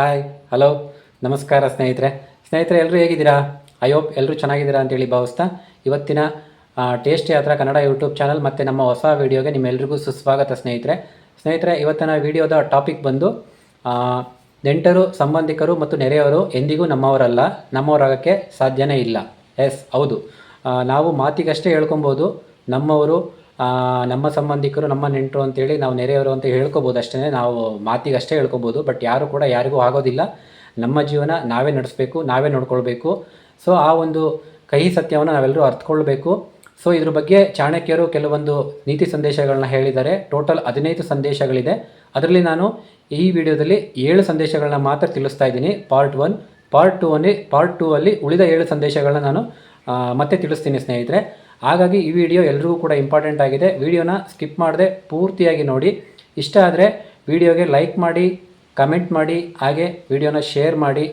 Hi, hello, ನಮಸ್ಕಾರ ಸ್ನೇಹಿತರೆ ಎಲ್ಲರೂ ಹೇಗಿದ್ದೀರಾ? ಐ ಹೋಪ್ ಎಲ್ಲರೂ ಚೆನ್ನಾಗಿದ್ದೀರಾ ಅಂತೇಳಿ ಭಾವಿಸ್ತಾ ಇವತ್ತಿನ ಟೇಸ್ಟ್ ಯಾತ್ರಾ ಕನ್ನಡ ಯೂಟ್ಯೂಬ್ ಚಾನಲ್ ಮತ್ತು ನಮ್ಮ ಹೊಸ ವೀಡಿಯೋಗೆ ನಿಮ್ಮೆಲ್ಲರಿಗೂ ಸುಸ್ವಾಗತ ಸ್ನೇಹಿತರೆ ಇವತ್ತಿನ ವೀಡಿಯೋದ ಟಾಪಿಕ್ ಬಂದು ನೆಂಟರು, ಸಂಬಂಧಿಕರು ಮತ್ತು ನೆರೆಯವರು ಎಂದಿಗೂ ನಮ್ಮವರಲ್ಲ, ನಮ್ಮವರಾಗಕ್ಕೆ ಸಾಧ್ಯನೇ ಇಲ್ಲ. ಎಸ್, ಹೌದು. ನಾವು ಮಾತಿಗಷ್ಟೇ ಹೇಳ್ಕೊಬೋದು ನಮ್ಮವರು, ನಮ್ಮ ಸಂಬಂಧಿಕರು, ನಮ್ಮ ನೆಂಟರು ಅಂತೇಳಿ ನಾವು ನೆರೆಯವರು ಅಂತ ಹೇಳ್ಕೊಬೋದು ಅಷ್ಟೇ. ನಾವು ಮಾತಿಗಷ್ಟೇ ಹೇಳ್ಕೊಬೋದು, ಬಟ್ ಯಾರು ಕೂಡ ಯಾರಿಗೂ ಆಗೋದಿಲ್ಲ. ನಮ್ಮ ಜೀವನ ನಾವೇ ನಡೆಸಬೇಕು, ನಾವೇ ನೋಡ್ಕೊಳ್ಬೇಕು. ಸೊ ಆ ಒಂದು ಕಹಿ ಸತ್ಯವನ್ನು ನಾವೆಲ್ಲರೂ ಅರ್ಥಕೊಳ್ಬೇಕು. ಸೊ ಇದ್ರ ಬಗ್ಗೆ ಚಾಣಕ್ಯರು ಕೆಲವೊಂದು ನೀತಿ ಸಂದೇಶಗಳನ್ನ ಹೇಳಿದ್ದಾರೆ. ಟೋಟಲ್ 15 ಸಂದೇಶಗಳಿದೆ. ಅದರಲ್ಲಿ ನಾನು ಈ ವಿಡಿಯೋದಲ್ಲಿ 7 ಸಂದೇಶಗಳನ್ನ ಮಾತ್ರ ತಿಳಿಸ್ತಾ ಇದ್ದೀನಿ. ಪಾರ್ಟ್ 1, ಪಾರ್ಟ್ 2 ಅಲ್ಲಿ ಉಳಿದ 7 ಸಂದೇಶಗಳನ್ನ ನಾನು ಮತ್ತೆ ತಿಳಿಸ್ತೀನಿ ಸ್ನೇಹಿತರೆ. ಹಾಗಾಗಿ ಈ ವಿಡಿಯೋ ಎಲ್ರಿಗೂ ಕೂಡ ಇಂಪಾರ್ಟೆಂಟ್ ಆಗಿದೆ. ವಿಡಿಯೋನ ಸ್ಕಿಪ್ ಮಾಡದೆ ಪೂರ್ತಿಯಾಗಿ ನೋಡಿ. ಇಷ್ಟ ಆದರೆ ವಿಡಿಯೋಗೆ ಲೈಕ್ ಮಾಡಿ, ಕಮೆಂಟ್ ಮಾಡಿ, ಹಾಗೆ ವಿಡಿಯೋನ ಶೇರ್ ಮಾಡಿ,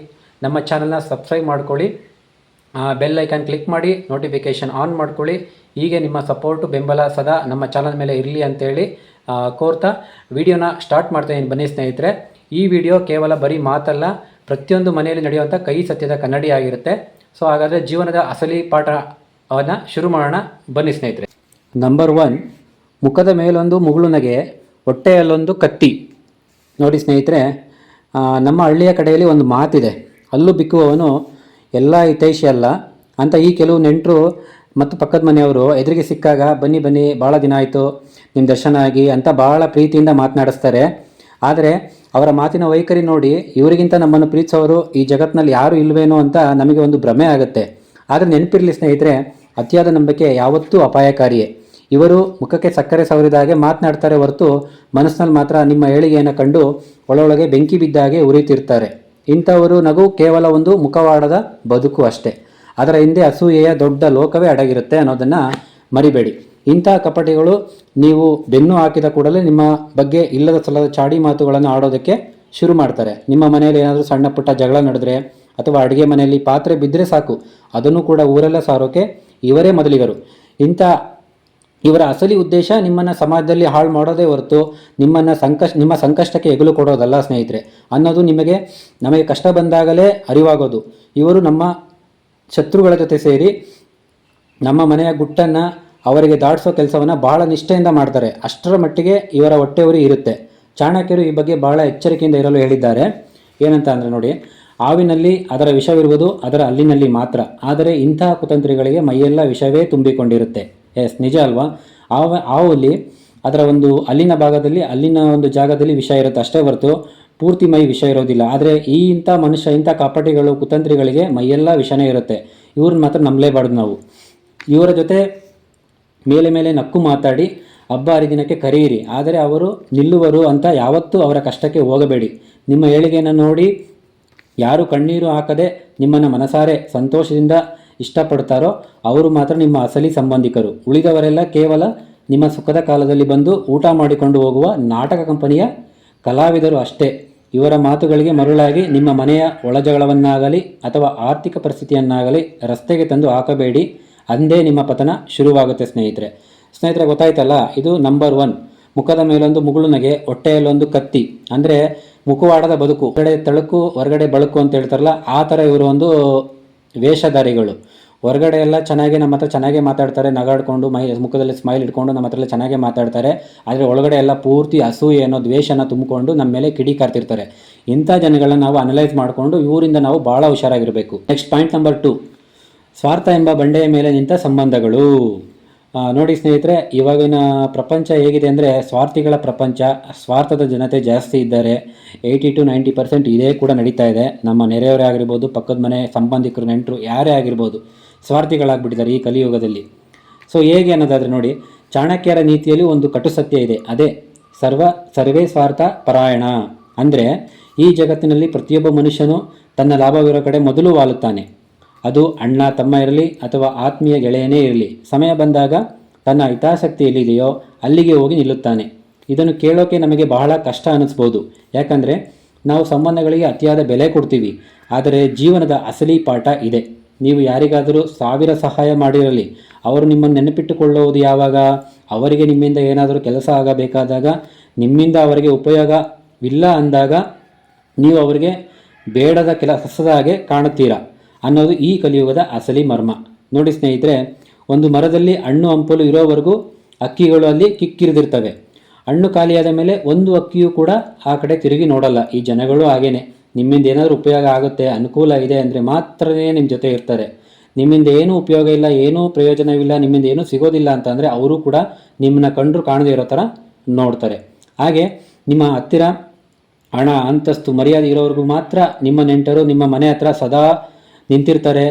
ನಮ್ಮ ಚಾನಲ್ನ ಸಬ್ಸ್ಕ್ರೈಬ್ ಮಾಡ್ಕೊಳ್ಳಿ, ಬೆಲ್ ಐಕಾನ್ ಕ್ಲಿಕ್ ಮಾಡಿ, ನೋಟಿಫಿಕೇಷನ್ ಆನ್ ಮಾಡ್ಕೊಳ್ಳಿ. ಹೀಗೆ ನಿಮ್ಮ ಸಪೋರ್ಟು, ಬೆಂಬಲ ಸದಾ ನಮ್ಮ ಚಾನಲ್ ಮೇಲೆ ಇರಲಿ ಅಂತೇಳಿ ಕೋರ್ತಾ ವಿಡಿಯೋನ ಸ್ಟಾರ್ಟ್ ಮಾಡ್ತಾಯಿದ್ದೀನಿ. ಬನ್ನಿ ಸ್ನೇಹಿತರೆ, ಈ ವಿಡಿಯೋ ಕೇವಲ ಬರೀ ಮಾತಲ್ಲ, ಪ್ರತಿಯೊಂದು ಮನೆಯಲ್ಲಿ ನಡೆಯುವಂಥ ಕೈ ಸತ್ಯದ ಕನ್ನಡಿ ಆಗಿರುತ್ತೆ. ಸೊ ಹಾಗಾದರೆ ಜೀವನದ ಅಸಲಿ ಪಾಠವನ್ನು ಶುರು ಮಾಡೋಣ. ಬನ್ನಿ ಸ್ನೇಹಿತರೆ. ನಂಬರ್ 1, ಮುಖದ ಮೇಲೊಂದು ಮುಗುಳು ನಗೆ, ಹೊಟ್ಟೆಯಲ್ಲೊಂದು ಕತ್ತಿ. ನೋಡಿ ಸ್ನೇಹಿತರೆ, ನಮ್ಮ ಹಳ್ಳಿಯ ಕಡೆಯಲ್ಲಿ ಒಂದು ಮಾತಿದೆ, ಅಲ್ಲೂ ಬಿಕ್ಕುವವನು ಎಲ್ಲ ಹಿತೈಷಿ ಅಲ್ಲ ಅಂತ. ಈ ಕೆಲವು ನೆಂಟರು ಮತ್ತು ಪಕ್ಕದ ಮನೆಯವರು ಎದುರಿಗೆ ಸಿಕ್ಕಾಗ ಬನ್ನಿ ಭಾಳ ದಿನ ಆಯಿತು ನಿಮ್ಮ ದರ್ಶನ ಆಗಿ ಅಂತ ಭಾಳ ಪ್ರೀತಿಯಿಂದ ಮಾತನಾಡಿಸ್ತಾರೆ. ಆದರೆ ಅವರ ಮಾತಿನ ವೈಖರಿ ನೋಡಿ ಇವರಿಗಿಂತ ನಮ್ಮನ್ನು ಪ್ರೀತಿಸೋರು ಈ ಜಗತ್ತಿನಲ್ಲಿ ಯಾರೂ ಇಲ್ವೇನೋ ಅಂತ ನಮಗೆ ಒಂದು ಭ್ರಮೆ ಆಗುತ್ತೆ. ಆದರೆ ನೆನಪಿರಲಿ ಸ್ನೇಹಿತರೆ, ಅತಿಯಾದ ನಂಬಿಕೆ ಯಾವತ್ತೂ ಅಪಾಯಕಾರಿಯೇ. ಇವರು ಮುಖಕ್ಕೆ ಸಕ್ಕರೆ ಸವರಿದಾಗೆ ಮಾತನಾಡ್ತಾರೆ ಹೊರತು ಮನಸ್ಸಿನಲ್ಲಿ ಮಾತ್ರ ನಿಮ್ಮ ಏಳಿಗೆಯನ್ನು ಕಂಡು ಒಳೊಳಗೆ ಬೆಂಕಿ ಬಿದ್ದಾಗೆ ಉರಿತಿರ್ತಾರೆ. ಇಂಥವರು ನಗು ಕೇವಲ ಒಂದು ಮುಖವಾಡದ ಬದುಕು ಅಷ್ಟೇ. ಅದರ ಹಿಂದೆ ಅಸೂಯೆಯ ದೊಡ್ಡ ಲೋಕವೇ ಅಡಗಿರುತ್ತೆ ಅನ್ನೋದನ್ನು ಮರಿಬೇಡಿ. ಇಂಥ ಕಪಟಿಗಳು ನೀವು ಬೆನ್ನು ಹಾಕಿದ ಕೂಡಲೇ ನಿಮ್ಮ ಬಗ್ಗೆ ಇಲ್ಲದ ಸಲ್ಲದ ಚಾಡಿ ಮಾತುಗಳನ್ನು ಆಡೋದಕ್ಕೆ ಶುರು ಮಾಡ್ತಾರೆ. ನಿಮ್ಮ ಮನೆಯಲ್ಲಿ ಏನಾದರೂ ಸಣ್ಣ ಪುಟ್ಟ ಜಗಳ ನಡೆದ್ರೆ ಅಥವಾ ಅಡುಗೆ ಮನೆಯಲ್ಲಿ ಪಾತ್ರೆ ಬಿದ್ದರೆ ಸಾಕು, ಅದನ್ನು ಕೂಡ ಊರೆಲ್ಲ ಸಾರೋಕೆ ಇವರೇ ಮೊದಲಿಗರು. ಇವರ ಅಸಲಿ ಉದ್ದೇಶ ನಿಮ್ಮನ್ನು ಸಮಾಜದಲ್ಲಿ ಹಾಳು ಮಾಡೋದೇ ಹೊರತು ನಿಮ್ಮ ಸಂಕಷ್ಟಕ್ಕೆ ಎಗಲು ಕೊಡೋದಲ್ಲ ಸ್ನೇಹಿತರೆ ಅನ್ನೋದು ನಮಗೆ ಕಷ್ಟ ಬಂದಾಗಲೇ ಅರಿವಾಗೋದು. ಇವರು ನಮ್ಮ ಶತ್ರುಗಳ ಜೊತೆ ಸೇರಿ ನಮ್ಮ ಮನೆಯ ಗುಟ್ಟನ್ನು ಅವರಿಗೆ ದಾಟಿಸೋ ಕೆಲಸವನ್ನು ಬಹಳ ನಿಷ್ಠೆಯಿಂದ ಮಾಡ್ತಾರೆ. ಅಷ್ಟರ ಮಟ್ಟಿಗೆ ಇವರ ಹೊಟ್ಟೆಯುರಿ ಇರುತ್ತೆ. ಚಾಣಕ್ಯರು ಈ ಬಗ್ಗೆ ಬಹಳ ಎಚ್ಚರಿಕೆಯಿಂದ ಇರಲು ಹೇಳಿದ್ದಾರೆ. ಏನಂತ ಅಂದರೆ ನೋಡಿ, ಹಾವಿನಲ್ಲಿ ಅದರ ವಿಷವಿರುವುದು ಅದರ ಹಲ್ಲಿನಲ್ಲಿ ಮಾತ್ರ, ಆದರೆ ಇಂತಹ ಕುತಂತ್ರಿಗಳಿಗೆ ಮೈಯೆಲ್ಲ ವಿಷವೇ ತುಂಬಿಕೊಂಡಿರುತ್ತೆ. ಎಸ್, ನಿಜ ಅಲ್ವಾ? ಹಾವಲ್ಲಿ ಅದರ ಒಂದು ಹಲ್ಲಿನ ಭಾಗದಲ್ಲಿ, ಹಲ್ಲಿನ ಒಂದು ಜಾಗದಲ್ಲಿ ವಿಷ ಇರುತ್ತೆ ಅಷ್ಟೇ ಹೊರತು ಪೂರ್ತಿ ಮೈ ವಿಷ ಇರೋದಿಲ್ಲ. ಆದರೆ ಇಂಥ ಕಪಟಿಗಳು, ಕುತಂತ್ರಿಗಳಿಗೆ ಮೈಯೆಲ್ಲ ವಿಷನೇ ಇರುತ್ತೆ. ಇವ್ರನ್ನ ಮಾತ್ರ ನಂಬಲೇಬಾರ್ದು ನಾವು. ಇವರ ಜೊತೆ ಮೇಲೆ ನಕ್ಕು ಮಾತಾಡಿ ಹಬ್ಬ ಹರಿದಿನಕ್ಕೆ ಕರೆಯಿರಿ, ಆದರೆ ಅವರು ನಿಲ್ಲುವರು ಅಂತ ಯಾವತ್ತೂ ಅವರ ಕಷ್ಟಕ್ಕೆ ಹೋಗಬೇಡಿ. ನಿಮ್ಮ ಏಳಿಗೆಯನ್ನು ನೋಡಿ ಯಾರು ಕಣ್ಣೀರು ಹಾಕದೆ ನಿಮ್ಮನ್ನು ಮನಸಾರೆ ಸಂತೋಷದಿಂದ ಇಷ್ಟಪಡ್ತಾರೋ ಅವರು ಮಾತ್ರ ನಿಮ್ಮ ಅಸಲಿ ಸಂಬಂಧಿಕರು. ಉಳಿದವರೆಲ್ಲ ಕೇವಲ ನಿಮ್ಮ ಸುಖದ ಕಾಲದಲ್ಲಿ ಬಂದು ಊಟ ಮಾಡಿಕೊಂಡು ಹೋಗುವ ನಾಟಕ ಕಂಪನಿಯ ಕಲಾವಿದರು ಅಷ್ಟೇ. ಇವರ ಮಾತುಗಳಿಗೆ ಮರುಳಾಗಿ ನಿಮ್ಮ ಮನೆಯ ಒಳಜಗಳವನ್ನಾಗಲಿ ಅಥವಾ ಆರ್ಥಿಕ ಪರಿಸ್ಥಿತಿಯನ್ನಾಗಲಿ ರಸ್ತೆಗೆ ತಂದು ಹಾಕಬೇಡಿ. ಅಂದೇ ನಿಮ್ಮ ಪತನ ಶುರುವಾಗುತ್ತೆ ಸ್ನೇಹಿತರೆ ಗೊತ್ತಾಯ್ತಲ್ಲ? ಇದು ನಂಬರ್ 1, ಮುಖದ ಮೇಲೊಂದು ಮುಗುಳು ನಗೆ, ಹೊಟ್ಟೆಯಲ್ಲೊಂದು ಕತ್ತಿ. ಅಂದರೆ ಮುಖವಾಡದ ಬದುಕು, ಹೊರಗಡೆ ತಳುಕು ಹೊರಗಡೆ ಬಳಕು ಅಂತ ಹೇಳ್ತಾರಲ್ಲ, ಆ ಥರ ಇವರು ಒಂದು ವೇಷಧಾರಿಗಳು. ಹೊರಗಡೆ ಎಲ್ಲ ನಮ್ಮ ಹತ್ರ ಚೆನ್ನಾಗೇ ಮಾತಾಡ್ತಾರೆ, ನಗಾಡ್ಕೊಂಡು ಮುಖದಲ್ಲಿ ಸ್ಮೈಲ್ ಇಟ್ಕೊಂಡು ನಮ್ಮ ಹತ್ರ ಎಲ್ಲ ಚೆನ್ನಾಗೇ ಮಾತಾಡ್ತಾರೆ. ಆದರೆ ಒಳಗಡೆ ಎಲ್ಲ ಪೂರ್ತಿ ಅಸೂಯೆ ಅನ್ನೋ ದ್ವೇಷನ ತುಂಬಿಕೊಂಡು ನಮ್ಮ ಮೇಲೆ ಕಿಡಿಕಾರ್ತಿರ್ತಾರೆ. ಇಂಥ ಜನಗಳನ್ನ ನಾವು ಅನಲೈಸ್ ಮಾಡಿಕೊಂಡು ಇವರಿಂದ ನಾವು ಭಾಳ ಹುಷಾರಾಗಿರಬೇಕು. ನೆಕ್ಸ್ಟ್ ಪಾಯಿಂಟ್ ನಂಬರ್ 2, ಸ್ವಾರ್ಥ ಎಂಬ ಬಂಡೆಯ ಮೇಲೆ ನಿಂತ ಸಂಬಂಧಗಳು. ನೋಡಿ ಸ್ನೇಹಿತರೆ, ಇವಾಗಿನ ಪ್ರಪಂಚ ಹೇಗಿದೆ ಅಂದರೆ ಸ್ವಾರ್ಥಿಗಳ ಪ್ರಪಂಚ, ಸ್ವಾರ್ಥದ ಜನತೆ ಜಾಸ್ತಿ ಇದ್ದಾರೆ. 80 to 90% ಇದೇ ಕೂಡ ನಡೀತಾ ಇದೆ. ನಮ್ಮ ನೆರೆಯವರೇ ಆಗಿರ್ಬೋದು, ಪಕ್ಕದ ಮನೆ ಸಂಬಂಧಿಕರು, ನೆಂಟರು ಯಾರೇ ಆಗಿರ್ಬೋದು, ಸ್ವಾರ್ಥಿಗಳಾಗ್ಬಿಟ್ಟಿದ್ದಾರೆ ಈ ಕಲಿಯುಗದಲ್ಲಿ. ಸೊ ಹೇಗೆ ಅನ್ನೋದಾದರೆ ನೋಡಿ, ಚಾಣಕ್ಯರ ನೀತಿಯಲ್ಲಿ ಒಂದು ಕಟು ಸತ್ಯ ಇದೆ, ಅದೇ ಸರ್ವೇ ಸ್ವಾರ್ಥ ಪರಾಯಣ. ಅಂದರೆ ಈ ಜಗತ್ತಿನಲ್ಲಿ ಪ್ರತಿಯೊಬ್ಬ ಮನುಷ್ಯನು ತನ್ನ ಲಾಭವಿರೋ ಕಡೆ ಮೊದಲು ವಾಲುತ್ತಾನೆ. ಅದು ಅಣ್ಣ ತಮ್ಮ ಇರಲಿ ಅಥವಾ ಆತ್ಮೀಯ ಗೆಳೆಯನೇ ಇರಲಿ, ಸಮಯ ಬಂದಾಗ ತನ್ನ ಹಿತಾಸಕ್ತಿ ಎಲ್ಲಿದೆಯೋ ಅಲ್ಲಿಗೆ ಹೋಗಿ ನಿಲ್ಲುತ್ತಾನೆ. ಇದನ್ನು ಕೇಳೋಕೆ ನಮಗೆ ಬಹಳ ಕಷ್ಟ ಅನ್ನಿಸ್ಬೋದು, ಯಾಕಂದರೆ ನಾವು ಸಂಬಂಧಗಳಿಗೆ ಅತಿಯಾದ ಬೆಲೆ ಕೊಡ್ತೀವಿ. ಆದರೆ ಜೀವನದ ಅಸಲಿ ಪಾಠ ಇದೆ. ನೀವು ಯಾರಿಗಾದರೂ 1000 ಸಹಾಯ ಮಾಡಿರಲಿ, ಅವರು ನಿಮ್ಮನ್ನು ನೆನಪಿಟ್ಟುಕೊಳ್ಳುವುದು ಯಾವಾಗ? ಅವರಿಗೆ ನಿಮ್ಮಿಂದ ಏನಾದರೂ ಕೆಲಸ ಆಗಬೇಕಾದಾಗ, ನಿಮ್ಮಿಂದ ಅವರಿಗೆ ಉಪಯೋಗವಿಲ್ಲ ಅಂದಾಗ ನೀವು ಅವರಿಗೆ ಬೇಡದ ಕೆಲಸದ ಹಾಗೆ ಕಾಣುತ್ತೀರಾ ಅನ್ನೋದು ಈ ಕಲಿಯುಗದ ಅಸಲಿ ಮರ್ಮ. ನೋಡಿ ಸ್ನೇಹಿತರೆ, ಒಂದು ಮರದಲ್ಲಿ ಹಣ್ಣು ಹಂಪಲು ಇರೋವರೆಗೂ ಹಕ್ಕಿಗಳು ಅಲ್ಲಿ ಕಿಕ್ಕಿರಿದಿರ್ತವೆ. ಹಣ್ಣು ಖಾಲಿಯಾದ ಮೇಲೆ ಒಂದು ಹಕ್ಕಿಯೂ ಕೂಡ ಆ ಕಡೆ ತಿರುಗಿ ನೋಡಲ್ಲ. ಈ ಜನಗಳು ಹಾಗೇನೆ, ನಿಮ್ಮಿಂದ ಏನಾದರೂ ಉಪಯೋಗ ಆಗುತ್ತೆ, ಅನುಕೂಲ ಇದೆ ಅಂದರೆ ಮಾತ್ರನೇ ನಿಮ್ಮ ಜೊತೆ ಇರ್ತಾರೆ. ನಿಮ್ಮಿಂದ ಏನೂ ಉಪಯೋಗ ಇಲ್ಲ, ಏನೂ ಪ್ರಯೋಜನವಿಲ್ಲ, ನಿಮ್ಮಿಂದ ಏನೂ ಸಿಗೋದಿಲ್ಲ ಅಂತಂದರೆ ಅವರು ಕೂಡ ನಿಮ್ಮನ್ನ ಕಂಡ್ರು ಕಾಣದೇ ಇರೋ ಥರ ನೋಡ್ತಾರೆ. ಹಾಗೆ ನಿಮ್ಮ ಹತ್ತಿರ ಹಣ, ಅಂತಸ್ತು, ಮರ್ಯಾದೆ ಇರೋವ್ರಿಗೂ ಮಾತ್ರ ನಿಮ್ಮ ನೆಂಟರು ನಿಮ್ಮ ಮನೆ ಹತ್ರ ಸದಾ ನಿಂತಿರ್ತಾರೆ.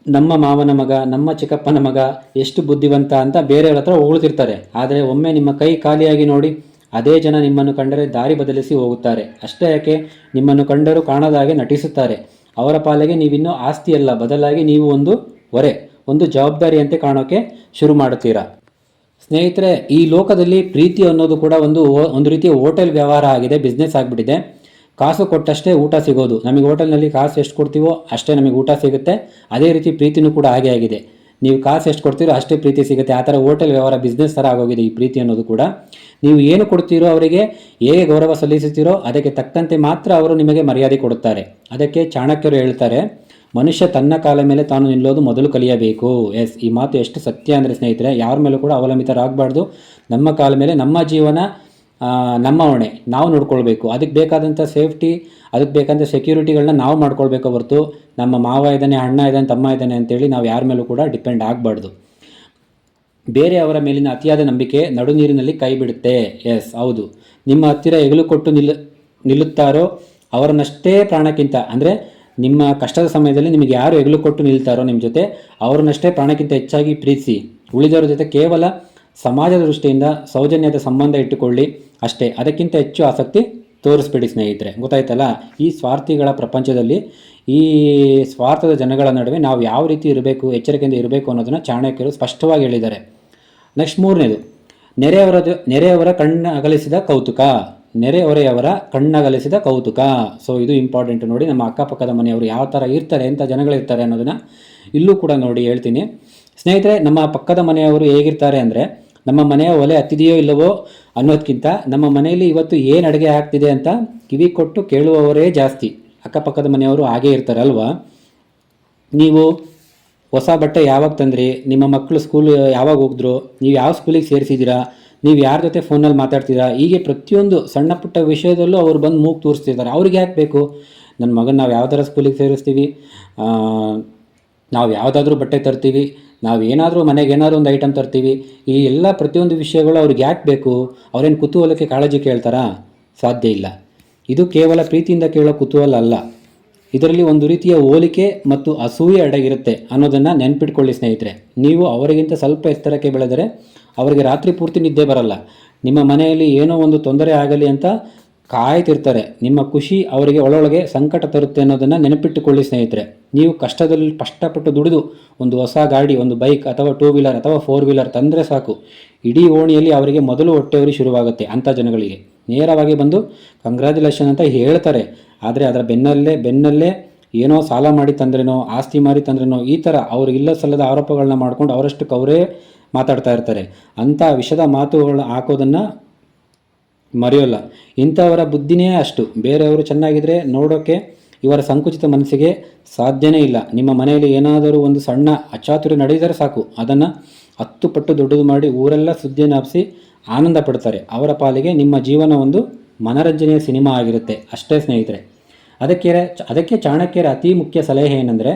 ನಮ್ಮ ಮಾವನ ಮಗ, ನಮ್ಮ ಚಿಕ್ಕಪ್ಪನ ಮಗ ಎಷ್ಟು ಬುದ್ಧಿವಂತ ಅಂತ ಬೇರೆಯವ್ರ ಹತ್ರ ಹೊಗಳ್ತಿರ್ತಾರೆ. ಆದರೆ ಒಮ್ಮೆ ನಿಮ್ಮ ಕೈ ಖಾಲಿಯಾಗಿ ನೋಡಿ, ಅದೇ ಜನ ನಿಮ್ಮನ್ನು ಕಂಡರೆ ದಾರಿ ಬದಲಿಸಿ ಹೋಗುತ್ತಾರೆ. ಅಷ್ಟೇ ಯಾಕೆ, ನಿಮ್ಮನ್ನು ಕಂಡರೂ ಕಾಣದಾಗೆ ನಟಿಸುತ್ತಾರೆ. ಅವರ ಪಾಲಿಗೆ ನೀವಿನ್ನೂ ಆಸ್ತಿಯಲ್ಲ, ಬದಲಾಗಿ ನೀವು ಒಂದು ಹೊರೆ, ಒಂದು ಜವಾಬ್ದಾರಿಯಂತೆ ಕಾಣೋಕ್ಕೆ ಶುರು ಮಾಡುತ್ತೀರಾ. ಸ್ನೇಹಿತರೆ, ಈ ಲೋಕದಲ್ಲಿ ಪ್ರೀತಿ ಅನ್ನೋದು ಕೂಡ ಒಂದು ರೀತಿಯ ಹೋಟೆಲ್ ವ್ಯವಹಾರ ಆಗಿದೆ, ಬಿಸ್ನೆಸ್ ಆಗಿಬಿಟ್ಟಿದೆ. ಕಾಸು ಕೊಟ್ಟಷ್ಟೇ ಊಟ ಸಿಗೋದು. ನಮಗೆ ಹೋಟೆಲ್ನಲ್ಲಿ ಕಾಸು ಎಷ್ಟು ಕೊಡ್ತೀವೋ ಅಷ್ಟೇ ನಮಗೆ ಊಟ ಸಿಗುತ್ತೆ. ಅದೇ ರೀತಿ ಪ್ರೀತಿನೂ ಕೂಡ ಹಾಗೆ ಆಗಿದೆ. ನೀವು ಕಾಸು ಎಷ್ಟು ಕೊಡ್ತೀರೋ ಅಷ್ಟೇ ಪ್ರೀತಿ ಸಿಗುತ್ತೆ. ಆ ಥರ ಹೋಟೆಲ್ ವ್ಯವಹಾರ, ಬಿಸ್ನೆಸ್ ಥರ ಆಗೋಗಿದೆ ಈ ಪ್ರೀತಿ ಅನ್ನೋದು ಕೂಡ. ನೀವು ಏನು ಕೊಡ್ತೀರೋ ಅವರಿಗೆ, ಹೇಗೆ ಗೌರವ ಸಲ್ಲಿಸುತ್ತೀರೋ ಅದಕ್ಕೆ ತಕ್ಕಂತೆ ಮಾತ್ರ ಅವರು ನಿಮಗೆ ಮರ್ಯಾದೆ ಕೊಡುತ್ತಾರೆ. ಅದಕ್ಕೆ ಚಾಣಕ್ಯರು ಹೇಳ್ತಾರೆ, ಮನುಷ್ಯ ತನ್ನ ಕಾಲ ಮೇಲೆ ತಾನು ನಿಲ್ಲೋದು ಮೊದಲು ಕಲಿಯಬೇಕು. ಎಸ್, ಈ ಮಾತು ಎಷ್ಟು ಸತ್ಯ ಅಂದರೆ ಸ್ನೇಹಿತರೆ, ಯಾರ ಮೇಲೂ ಕೂಡ ಅವಲಂಬಿತರಾಗಬಾರ್ದು. ನಮ್ಮ ಕಾಲ ಮೇಲೆ ನಮ್ಮ ಜೀವನ, ನಮ್ಮ ಹೊಣೆ ನಾವು ನೋಡ್ಕೊಳ್ಬೇಕು. ಅದಕ್ಕೆ ಬೇಕಾದಂಥ ಸೇಫ್ಟಿ, ಅದಕ್ಕೆ ಬೇಕಾದಂಥ ಸೆಕ್ಯೂರಿಟಿಗಳನ್ನ ನಾವು ಮಾಡ್ಕೊಳ್ಬೇಕು ಹೊರತು ನಮ್ಮ ಮಾವ ಇದ್ದಾನೆ, ಅಣ್ಣ ಇದ್ದಾನೆ, ತಮ್ಮ ಇದ್ದಾನೆ ಅಂತೇಳಿ ನಾವು ಯಾರ ಮೇಲೂ ಕೂಡ ಡಿಪೆಂಡ್ ಆಗಬಾರ್ದು. ಬೇರೆಯವರ ಮೇಲಿನ ಅತಿಯಾದ ನಂಬಿಕೆ ನಡು ನೀರಿನಲ್ಲಿ ಕೈ ಬಿಡುತ್ತೆ. ಎಸ್, ಹೌದು. ನಿಮ್ಮ ಹತ್ತಿರ ಹೆಗಲು ಕೊಟ್ಟು ನಿಲ್ಲುತ್ತಾರೋ ಅವರನ್ನಷ್ಟೇ ಪ್ರಾಣಕ್ಕಿಂತ, ಅಂದರೆ ನಿಮ್ಮ ಕಷ್ಟದ ಸಮಯದಲ್ಲಿ ನಿಮಗೆ ಯಾರು ಹೆಗಲು ಕೊಟ್ಟು ನಿಲ್ತಾರೋ ನಿಮ್ಮ ಜೊತೆ, ಅವರನ್ನಷ್ಟೇ ಪ್ರಾಣಕ್ಕಿಂತ ಹೆಚ್ಚಾಗಿ ಪ್ರೀತಿಸಿ. ಉಳಿದವರ ಜೊತೆ ಕೇವಲ ಸಮಾಜದ ದೃಷ್ಟಿಯಿಂದ ಸೌಜನ್ಯದ ಸಂಬಂಧ ಇಟ್ಟುಕೊಳ್ಳಿ ಅಷ್ಟೇ. ಅದಕ್ಕಿಂತ ಹೆಚ್ಚು ಆಸಕ್ತಿ ತೋರಿಸ್ಬೇಡಿ ಸ್ನೇಹಿತರೆ. ಗೊತ್ತಾಯ್ತಲ್ಲ, ಈ ಸ್ವಾರ್ಥಿಗಳ ಪ್ರಪಂಚದಲ್ಲಿ, ಈ ಸ್ವಾರ್ಥದ ಜನಗಳ ನಡುವೆ ನಾವು ಯಾವ ರೀತಿ ಇರಬೇಕು, ಎಚ್ಚರಿಕೆಯಿಂದ ಇರಬೇಕು ಅನ್ನೋದನ್ನು ಚಾಣಕ್ಯರು ಸ್ಪಷ್ಟವಾಗಿ ಹೇಳಿದ್ದಾರೆ. ನೆಕ್ಸ್ಟ್, ಮೂರನೇದು, ನೆರೆಯವರ ಕಣ್ಣಗಲಿಸಿದ ಕೌತುಕ. ನೆರೆಹೊರೆಯವರ ಕಣ್ಣಗಲಿಸಿದ ಕೌತುಕ. ಸೊ ಇದು ಇಂಪಾರ್ಟೆಂಟ್ ನೋಡಿ. ನಮ್ಮ ಅಕ್ಕಪಕ್ಕದ ಮನೆಯವರು ಯಾವ ಥರ ಇರ್ತಾರೆ, ಎಂಥ ಜನಗಳಿರ್ತಾರೆ ಅನ್ನೋದನ್ನು ಇಲ್ಲೂ ಕೂಡ ನೋಡಿ ಹೇಳ್ತೀನಿ ಸ್ನೇಹಿತರೆ. ನಮ್ಮ ಪಕ್ಕದ ಮನೆಯವರು ಹೇಗಿರ್ತಾರೆ ಅಂದರೆ, ನಮ್ಮ ಮನೆಯ ಒಲೆ ಹತ್ತಿದೆಯೋ ಇಲ್ಲವೋ ಅನ್ನೋದಕ್ಕಿಂತ ನಮ್ಮ ಮನೆಯಲ್ಲಿ ಇವತ್ತು ಏನು ಅಡುಗೆ ಆಗ್ತಿದೆ ಅಂತ ಕಿವಿ ಕೊಟ್ಟು ಕೇಳುವವರೇ ಜಾಸ್ತಿ. ಅಕ್ಕಪಕ್ಕದ ಮನೆಯವರು ಹಾಗೇ ಇರ್ತಾರೆ ಅಲ್ವಾ. ನೀವು ಹೊಸ ಬಟ್ಟೆ ಯಾವಾಗ ತಂದ್ರಿ, ನಿಮ್ಮ ಮಕ್ಕಳು ಸ್ಕೂಲ್ ಯಾವಾಗ ಹೋಗಿದ್ರು, ನೀವು ಯಾವ ಸ್ಕೂಲಿಗೆ ಸೇರಿಸಿದ್ದೀರಾ, ನೀವು ಯಾರ ಜೊತೆ ಫೋನಲ್ಲಿ ಮಾತಾಡ್ತೀರಾ, ಹೀಗೆ ಪ್ರತಿಯೊಂದು ಸಣ್ಣ ಪುಟ್ಟ ವಿಷಯದಲ್ಲೂ ಅವರು ಬಂದು ಮೂಗು ತೋರಿಸ್ತಿರ್ತಾರೆ. ಅವ್ರಿಗೆ ಯಾಕೆ ಬೇಕು? ನನ್ನ ಮಗನ ನಾವು ಯಾವ ಥರ ಸ್ಕೂಲಿಗೆ ಸೇರಿಸ್ತೀವಿ, ನಾವು ಯಾವುದಾದ್ರೂ ಬಟ್ಟೆ ತರ್ತೀವಿ, ನಾವು ಏನಾದರೂ ಮನೆಗೆ ಏನಾದರೂ ಒಂದು ಐಟಮ್ ತರ್ತೀವಿ, ಈ ಎಲ್ಲ ಪ್ರತಿಯೊಂದು ವಿಷಯಗಳು ಅವ್ರಿಗೆ ಯಾಕೆ ಬೇಕು? ಅವರೇನು ಕುತೂಹಲಕ್ಕೆ ಕಾಳಜಿ ಕೇಳ್ತಾರಾ? ಸಾಧ್ಯ ಇಲ್ಲ. ಇದು ಕೇವಲ ಪ್ರೀತಿಯಿಂದ ಕೇಳೋ ಕುತೂಹಲ ಅಲ್ಲ. ಇದರಲ್ಲಿ ಒಂದು ರೀತಿಯ ಹೋಲಿಕೆ ಮತ್ತು ಅಸೂಯೆ ಅಡಗಿರುತ್ತೆ ಅನ್ನೋದನ್ನು ನೆನ್ಪಿಟ್ಕೊಳ್ಳಿ ಸ್ನೇಹಿತರೆ. ನೀವು ಅವರಿಗಿಂತ ಸ್ವಲ್ಪ ಎತ್ತರಕ್ಕೆ ಬೆಳೆದರೆ ಅವರಿಗೆ ರಾತ್ರಿ ಪೂರ್ತಿ ನಿದ್ದೆ ಬರಲ್ಲ. ನಿಮ್ಮ ಮನೆಯಲ್ಲಿ ಏನೋ ಒಂದು ತೊಂದರೆ ಆಗಲಿ ಅಂತ ಕಾಯ್ತಿರ್ತಾರೆ. ನಿಮ್ಮ ಖುಷಿ ಅವರಿಗೆ ಒಳೊಳಗೆ ಸಂಕಟ ತರುತ್ತೆ ಅನ್ನೋದನ್ನು ನೆನಪಿಟ್ಟುಕೊಳ್ಳಿ ಸ್ನೇಹಿತರೆ. ನೀವು ಕಷ್ಟದಲ್ಲಿ ಕಷ್ಟಪಟ್ಟು ದುಡಿದು ಒಂದು ಹೊಸ ಗಾಡಿ, ಒಂದು ಬೈಕ್ ಅಥವಾ 2 ವೀಲರ್ ಅಥವಾ 4 ವೀಲರ್ ತಂದರೆ ಸಾಕು, ಇಡೀ ಓಣಿಯಲ್ಲಿ ಅವರಿಗೆ ಮೊದಲು ಹೊಟ್ಟೆವರಿ ಶುರುವಾಗುತ್ತೆ. ಅಂಥ ಜನಗಳಿಗೆ ನೇರವಾಗಿ ಬಂದು ಕಂಗ್ರ್ಯಾಚುಲೇಷನ್ ಅಂತ ಹೇಳ್ತಾರೆ. ಆದರೆ ಅದರ ಬೆನ್ನಲ್ಲೇ ಏನೋ ಸಾಲ ಮಾಡಿ ತಂದ್ರೇನೋ, ಆಸ್ತಿ ಮಾರಿ ತಂದ್ರೇನೋ, ಈ ಥರ ಅವ್ರಿಗಿಲ್ಲ ಸಲ್ಲದ ಆರೋಪಗಳನ್ನ ಮಾಡ್ಕೊಂಡು ಅವರಷ್ಟಕ್ಕೆ ಅವರೇ ಮಾತಾಡ್ತಾ ಇರ್ತಾರೆ. ಅಂಥ ವಿಷದ ಮಾತುಗಳನ್ನ ಹಾಕೋದನ್ನು ಮರೆಯೋಲ್ಲ. ಇಂಥವರ ಬುದ್ಧಿನೇ ಅಷ್ಟು. ಬೇರೆಯವರು ಚೆನ್ನಾಗಿದ್ದರೆ ನೋಡೋಕ್ಕೆ ಇವರ ಸಂಕುಚಿತ ಮನಸ್ಸಿಗೆ ಸಾಧ್ಯನೇ ಇಲ್ಲ. ನಿಮ್ಮ ಮನೆಯಲ್ಲಿ ಏನಾದರೂ ಒಂದು ಸಣ್ಣ ಅಚಾತುರ್ಯ ನಡೆದರೆ ಸಾಕು, ಅದನ್ನು 10 ಪಟ್ಟು ದೊಡ್ಡದು ಮಾಡಿ ಊರೆಲ್ಲ ಸುದ್ದಿಯನ್ನು ಹಬ್ಬಿಸಿ ಆನಂದ ಪಡ್ತಾರೆ. ಅವರ ಪಾಲಿಗೆ ನಿಮ್ಮ ಜೀವನ ಒಂದು ಮನರಂಜನೆಯ ಸಿನಿಮಾ ಆಗಿರುತ್ತೆ ಅಷ್ಟೇ ಸ್ನೇಹಿತರೆ. ಅದಕ್ಕೆ ಚಾಣಕ್ಯರ ಅತಿ ಮುಖ್ಯ ಸಲಹೆ ಏನಂದರೆ,